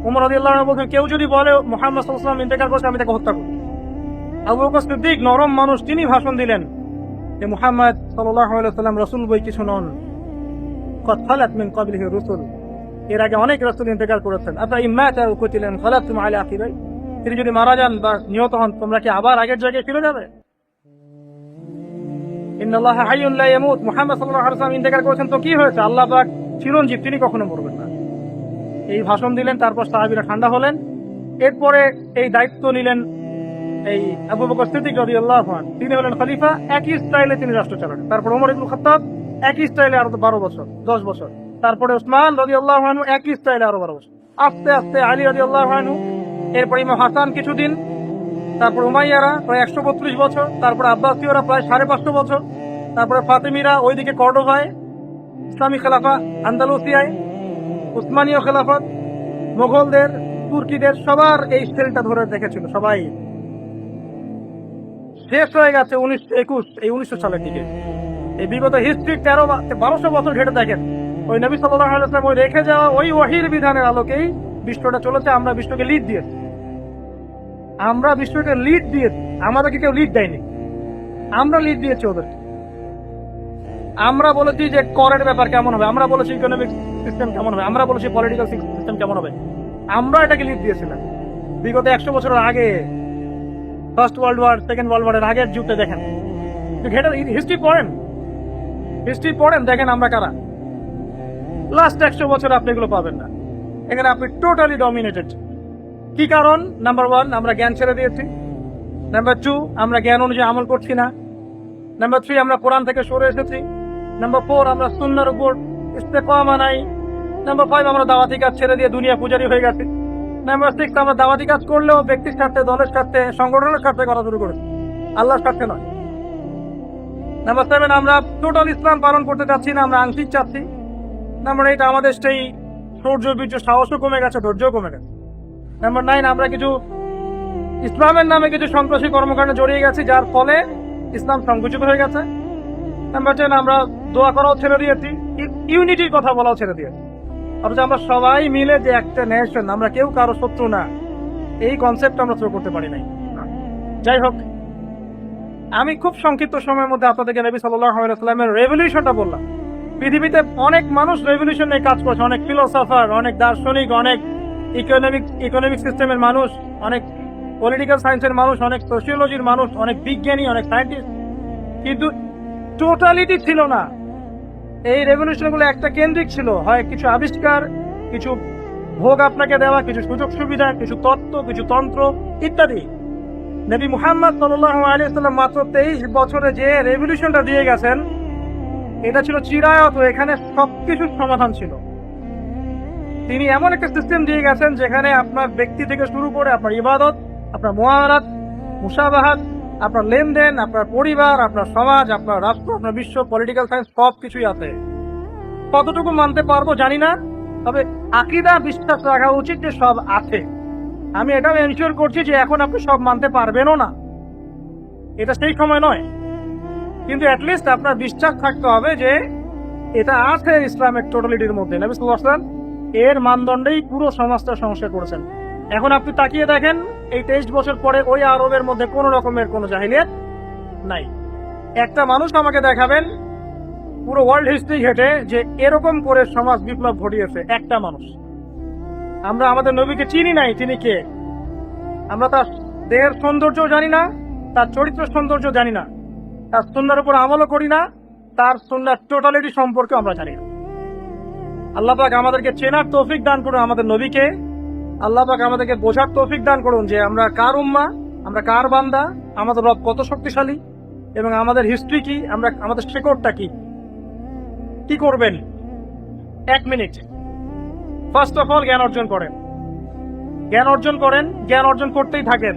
ওমর রাদিয়াল্লাহু আনহু বলেন, কেউ যদি বলে মুহাম্মদ সাল্লাল্লাহু আলাইহি ওয়াসাল্লাম ইন্তেকাল করছে, আমি তাকে হত্যা করব। আবু বকর সিদ্দিক নরম মানুষ, তিনি ভাষণ দিলেন যে মুহাম্মদ সাল্লাল্লাহু আলাইহি ওয়াসাল্লাম রাসূল বই কিছু নন, কদ খালাত মিন ক্বাবলিহি রুসুল, এর আগে অনেক রাসূল ইন্তেকাল করেছেন। আপনারা ইম্মাতা ওয়া কুতিলান খালাতুম আলা আখিরাই, তিনি যদি মারা যান বা নিহত হন, তোমরা কি আবার আগের জায়গায় ফিরে যাবে? ইন্নাল্লাহা হাইয়ুন লা ইয়ামুত, মুহাম্মদ সাল্লাল্লাহু আলাইহি ওয়াসাল্লাম ইন্তেকাল করেছেন তো কি হয়েছে, আল্লাহ পাক চিরঞ্জীব, তিনি কখনো মরবেন না। এই ভাষণ দিলেন, তারপর সাহাবীরা ঠান্ডা হলেন। এরপরে এই দায়িত্ব নিলেন এই আবু বকর সিদ্দিক রাদিয়াল্লাহু আনহু, তিনি হলেন খলিফা, একই স্টাইলে তিনি রাষ্ট্র চালালেন। তারপর ওমর ইবনে খাত্তাব একই স্টাইলে আরো 12 বছর 10 বছর, তারপরে উসমান রাদিয়াল্লাহু আনহু একই স্টাইলে আরো 12 বছর, আস্তে আস্তে আলী রাদিয়াল্লাহু আনহু, এরপর ইমাম হাসান কিছুদিন, তারপর উমাইয়ারা প্রায় 132 বছর, তারপর আব্বাসীয়রা প্রায় 550 বছর, তারপরে ফাতেমিরা ওইদিকে কর্ডোভায়, ইসলামী খেলাফা আন্দালুসিয়ায়, উসমানীয় খেলাফত, মোগলদের, তুর্কিদের, সবার এই স্টাইলটা ধরে দেখেছিল সবাই। শেষ হয়ে গেছে 1921, এই 1900 সালের দিকে। এই বিগত হিস্ট্রি 1200 বছর ঘেটে দেখেন, ওই নবী সাল্লাল্লাহু আলাইহি ওয়াসাল্লাম ওই রেখে যাওয়া ওই ওহীর বিধানের আলোকেই বিশ্বটা চলেছে। আমরা বিশ্বকে লিড দিয়েছি, আমরা বিশ্বকে লিড দিয়েছি, আমাদেরকে কেউ লিড দেয়নি, আমরা লিড দিয়েছি ওদেরকে। আমরা বলেছি যে করের ব্যাপার কেমন হবে, আমরা বলেছি ইকোনমিক সিস্টেম কেমন হবে, আমরা বলেছি পলিটিক্যাল সিস্টেম কেমন হবে, আমরা এটাকে লিড দিয়েছিলাম। বিগত 100 বছরের আগে, first world war, second world ওয়ারের আগের যুগটা দেখেন, হিস্ট্রি পড়েন, দেখেন আমরা কারা। লাস্ট 100 বছর আপনি এগুলো পাবেন না, এখানে আপনি টোটালি ডমিনেটেড। কি কারণ? নাম্বার 1, আমরা জ্ঞান ছেড়ে দিয়েছি। নাম্বার 2, আমরা জ্ঞান অনুযায়ী আমল করছি না। নাম্বার 3, আমরা কোরআন থেকে সরে এসেছি। নাম্বার 4, আমরা সুন্নাহর উপর ইস্তেকামা নাই। নাম্বার 5, আমরা দাওয়াতি কাজ ছেড়ে দিয়ে দুনিয়া পূজারি হয়ে গেছি। নাম্বার 6, আমরা দাওয়াতি কাজ করলেও ব্যক্তির স্বার্থে, দলের স্বার্থে, সংগঠনের স্বার্থে করা শুরু করেছি, আল্লাহর স্বার্থে নয়। নাম্বার 7, আমরা টোটাল ইসলাম পালন করতে চাচ্ছি না, আমরা আংশিক চাচ্ছি। নাম্বার 8, আমাদের সেই শৌর্য, বীর্য, সাহসও কমে গেছে, ধৈর্যও কমে গেছে। নাম্বার 9, আমরা কিছু ইসলামের নামে কিছু সন্ত্রাসী কর্মকাণ্ডে জড়িয়ে গেছি, যার ফলে ইসলাম সংকুচিত হয়ে গেছে। নাম্বার 10, আমরা দোয়া করাও ছেড়ে দিয়েছি, ইউনিটির কথা বলাও ছেড়ে দিয়েছি। অথচ আমরা সবাই মিলে যে একটা নেশন, আমরা কেউ কারো শত্রু না, এই কনসেপ্ট আমরা থ্রো করতে পারি নাই। যাই হোক, আমি খুব সংক্ষিপ্ত সময়ের মধ্যে আপনাদেরকে নবী সাল্লাল্লাহু আলাইহি ওয়াসাল্লামের রেভলিউশনটা বললাম। পৃথিবীতে অনেক মানুষ রেভলিউশন নিয়ে কাজ করছে, অনেক ফিলোসফার, অনেক দার্শনিক, অনেক ইকোনমিক সিস্টেমের মানুষ, অনেক পলিটিক্যাল সায়েন্সের মানুষ, অনেক সোশিওলজির মানুষ, অনেক বিজ্ঞানী, অনেক সায়েন্টিস্ট, কিন্তু টোটালিটি ছিল না। এই রেভলিউশনগুলো একটা কেন্দ্রিক ছিল, হয় কিছু আবিষ্কার, কিছু ভোগ আপনাকে দেওয়া, কিছু সুযোগ সুবিধা, কিছু তত্ত্ব, কিছু তন্ত্র ইত্যাদি। নবী মুহাম্মদ সাল্লাল্লাহু আলাইহি ওয়াসাল্লাম মাত্র 23 বছরে যে রেভলিউশনটা দিয়ে গেছেন, এটা ছিল চিরায়ত, এখানে সবকিছুর সমাধান ছিল। তিনি এমন একটা সিস্টেম দিয়ে গেছেন যেখানে আপনার ব্যক্তি থেকে শুরু করে আপনার ইবাদত, আপনার মুআমালাত, মুসাবাহাত, আপনার লেনদেন, আপনার পরিবার, আপনার সমাজ, আপনার রাষ্ট্র, আপনার বিশ্ব, পলিটিক্যাল সায়েন্স, সব কিছুই আছে। কতটুকু মানতে পারবো জানি না, তবে আকীদা বিশ্বাস রাখা উচিত যে সব আছে। আমি এটাও এনশিওর করছি যে এখন আপনি সব মানতে পারবেনও না, এটা সেই সময় নয়, কিন্তু অ্যাটলিস্ট আপনার বিশ্বাস থাকতে হবে যে এটা আছে ইসলামের টোটালিটির মধ্যে। নবী সাল্লাল্লাহু আলাইহি ওয়াসাল্লাম এর মানদণ্ডেই পুরো সমাজটা সংস্কার করেছেন। এখন আপনি তাকিয়ে দেখেন, এই 23 বছর পরে ওই আরবের মধ্যে কোনো রকমের কোনো জাহিলিয়াত নাই। একটা মানুষ আমাকে দেখাবেন পুরো ওয়ার্ল্ড হিস্ট্রি ঘেটে যে এরকম করে সমাজ বিপ্লব ঘটিয়েছে, একটা মানুষ। আমরা আমাদের নবীকে চিনি নাই, তিনি কে? আমরা তার দেহের সৌন্দর্য জানি না, তার চরিত্র সৌন্দর্য জানি না, তার সুন্নাহর উপর আমলও করি না, তার সুন্নাহর টোটালিটি সম্পর্কে আমরা জানি না। আল্লাহ পাক আমাদেরকে চেনার তৌফিক দান করুন আমাদের নবীকে। আল্লাহ পাক আমাদেরকে বোঝার তৌফিক দান করুন যে আমরা কার উম্মাহ, আমরা কার বান্দা, আমাদের রব কত শক্তিশালী, এবং আমাদের হিস্ট্রি কি, আমরা আমাদের শেকড়টা কি। কি করবেন? 1 মিনিট। ফার্স্ট অফ অল জ্ঞান অর্জন করেন, জ্ঞান অর্জন করেন, জ্ঞান অর্জন করতেই থাকেন।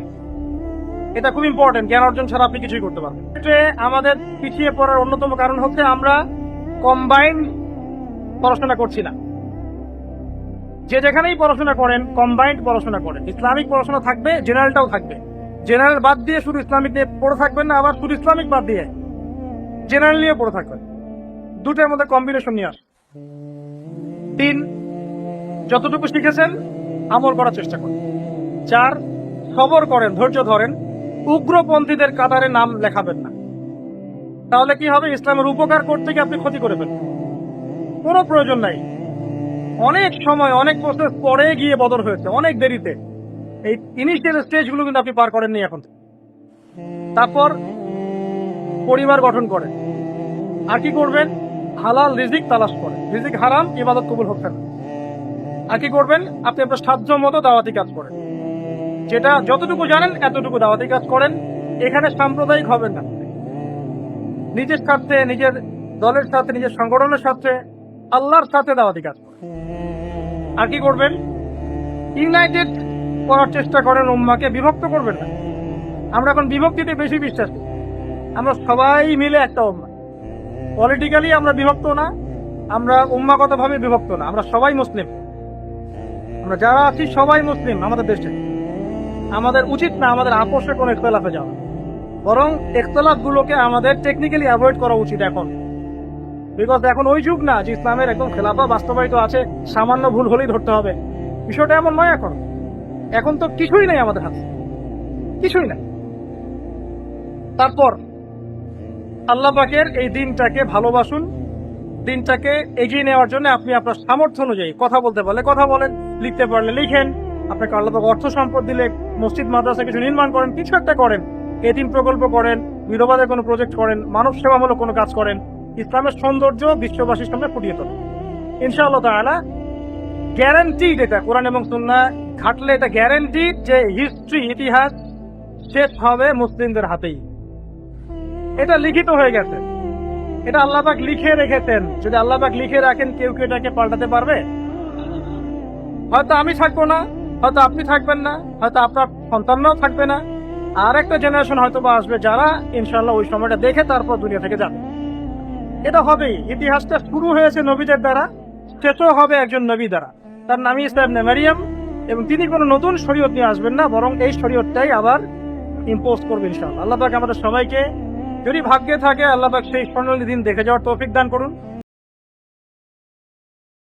এটা খুব ইম্পর্টেন্ট, জ্ঞান অর্জন ছাড়া আপনি কিছুই করতে পারবেন। আমাদের পিছিয়ে পড়ার অন্যতম কারণ হচ্ছে আমরা কম্বাইন পড়াশোনা করছি না। যে যেখানেই পড়াশোনা করেন কম্বাইন্ড পড়াশোনা করেন, ইসলামিক পড়াশোনা থাকবে, জেনারেলটাও থাকবে। জেনারেল বাদ দিয়ে শুধু ইসলামিক নিয়ে পড়ে থাকবেন না, আবার শুধু ইসলামিক বাদ দিয়ে জেনারেল নিয়ে পড়ে থাকবেন। দুটোর মধ্যে কম্বিনেশন নিয়ে আসে। 3, যতটুকু শিখেছেন আমল করার চেষ্টা করেন। 4, সবর করেন, ধৈর্য ধরেন, উগ্রপন্থীদের কাতারে নাম লেখাবেন না। তাহলে কি হবে? ইসলামের উপকার করতে গিয়ে আপনি ক্ষতি করে ফেলবেন। কোনো প্রয়োজন নাই। অনেক সময় অনেক বছর পরে গিয়ে বদল হয়েছে, অনেক দেরিতে। এই ইনিশিয়াল স্টেজগুলো কিন্তু আপনি পার করেননি এখন। তারপর পরিবার গঠন করেন। আর কি করবেন? হালাল রিজিক তালাশ করেন। রিজিক হারাম, ইবাদত কবুল হচ্ছে না। আর কি করবেন? আপনি আপনার সাধ্য মতো দাওয়াতি কাজ করেন। যেটা যতটুকু জানেন এতটুকু দাওয়াতি কাজ করেন। এখানে সাম্প্রদায়িক হবেন না। নিজের স্বার্থে, নিজের দলের সাথে, নিজের সংগঠনের সাথে, আল্লাহর সাথে দাওয়াতি কাজ করেন। আর কি করবেন? ইউনাইটেড করার চেষ্টা করেন, উম্মাকে বিভক্ত করবেন না। আমরা এখন বিভক্তিতে বেশি বিশ্বাসী। আমরা সবাই মিলে একটা উম্মা। পলিটিক্যালি আমরা বিভক্ত না, আমরা উম্মাগতভাবে বিভক্ত না, আমরা সবাই মুসলিম। আমরা যারা আছি সবাই মুসলিম আমাদের দেশে। আমাদের উচিত না আমাদের আপোষে কোনো ইখতলাফে যাওয়া, বরং ইখতলাফ গুলোকে আমাদের টেকনিক্যালি অ্যাভয়েড করা উচিত এখন। বিকজ এখন ওই যুগ না যে ইসলামের একদম খেলাফা বাস্তবায়িত আছে, সামান্য ভুল হলেই ধরতে হবে। বিষয়টা এমন নয়। এখন তো কিছুই নেই আমাদের হাতে, কিছুই নাই। তারপর আল্লাহ পাকের এই দিনটাকে ভালোবাসুন। দিনটাকে এগিয়ে নেওয়ার জন্য আপনি আপনার সামর্থ্য অনুযায়ী কথা বলতে পারলে কথা বলেন, লিখতে পারলে লিখেন। আপনাকে আল্লাহ পাক অর্থ সম্পদ দিলে মসজিদ মাদ্রাসা কিছু নির্মাণ করেন, কিছু একটা করেন, এতিম প্রকল্প করেন, বিধবাদের কোনো প্রজেক্ট করেন, মানব সেবামূলক কোনো কাজ করেন। ইসলামের সৌন্দর্য বিশ্ববাসীর সামনে ফুটিয়ে তোলেন। ইনশাআল্লাহ তাআলা গ্যারান্টিড, এটা কোরআন এবং সুন্নাহ ঘাটলে এটা গ্যারান্টিড যে ইতিহাস শেষ হবে মুসলিমদের হাতেই। এটা লিখিত হয়ে গেছে, এটা আল্লাহ পাক লিখে রেখেছেন। যদি আল্লাহ পাক লিখে রাখেন, কেউ কেউ এটাকে পাল্টাতে পারবে? হয়তো আমি থাকবো না, হয়তো আপনি থাকবেন না, হয়তো আপনার সন্তানরাও থাকবে না। আর একটা জেনারেশন হয়তো বা আসবে যারা ইনশাআল্লাহ ওই সময়টা দেখে তারপর দুনিয়া থেকে যাবে। এটা হবেই। ইতিহাসটা শুরু হয়েছে নবীদের দ্বারা, শেষও হবে একজন নবী দ্বারা। তার নামই ঈসা ইবনে মারিয়াম, এবং তিনি কোনো নতুন শরীয়ত নিয়ে আসবেন না, বরং এই শরীয়তটাই আবার ইম্পোজ করবেন ইনশাআল্লাহ। আল্লাহ পাক আমাদের সবাইকে, যদি ভাগ্যে থাকে, আল্লাহ পাক সেই স্বর্ণালী দিন দেখে যাওয়ার তৌফিক দান করুন।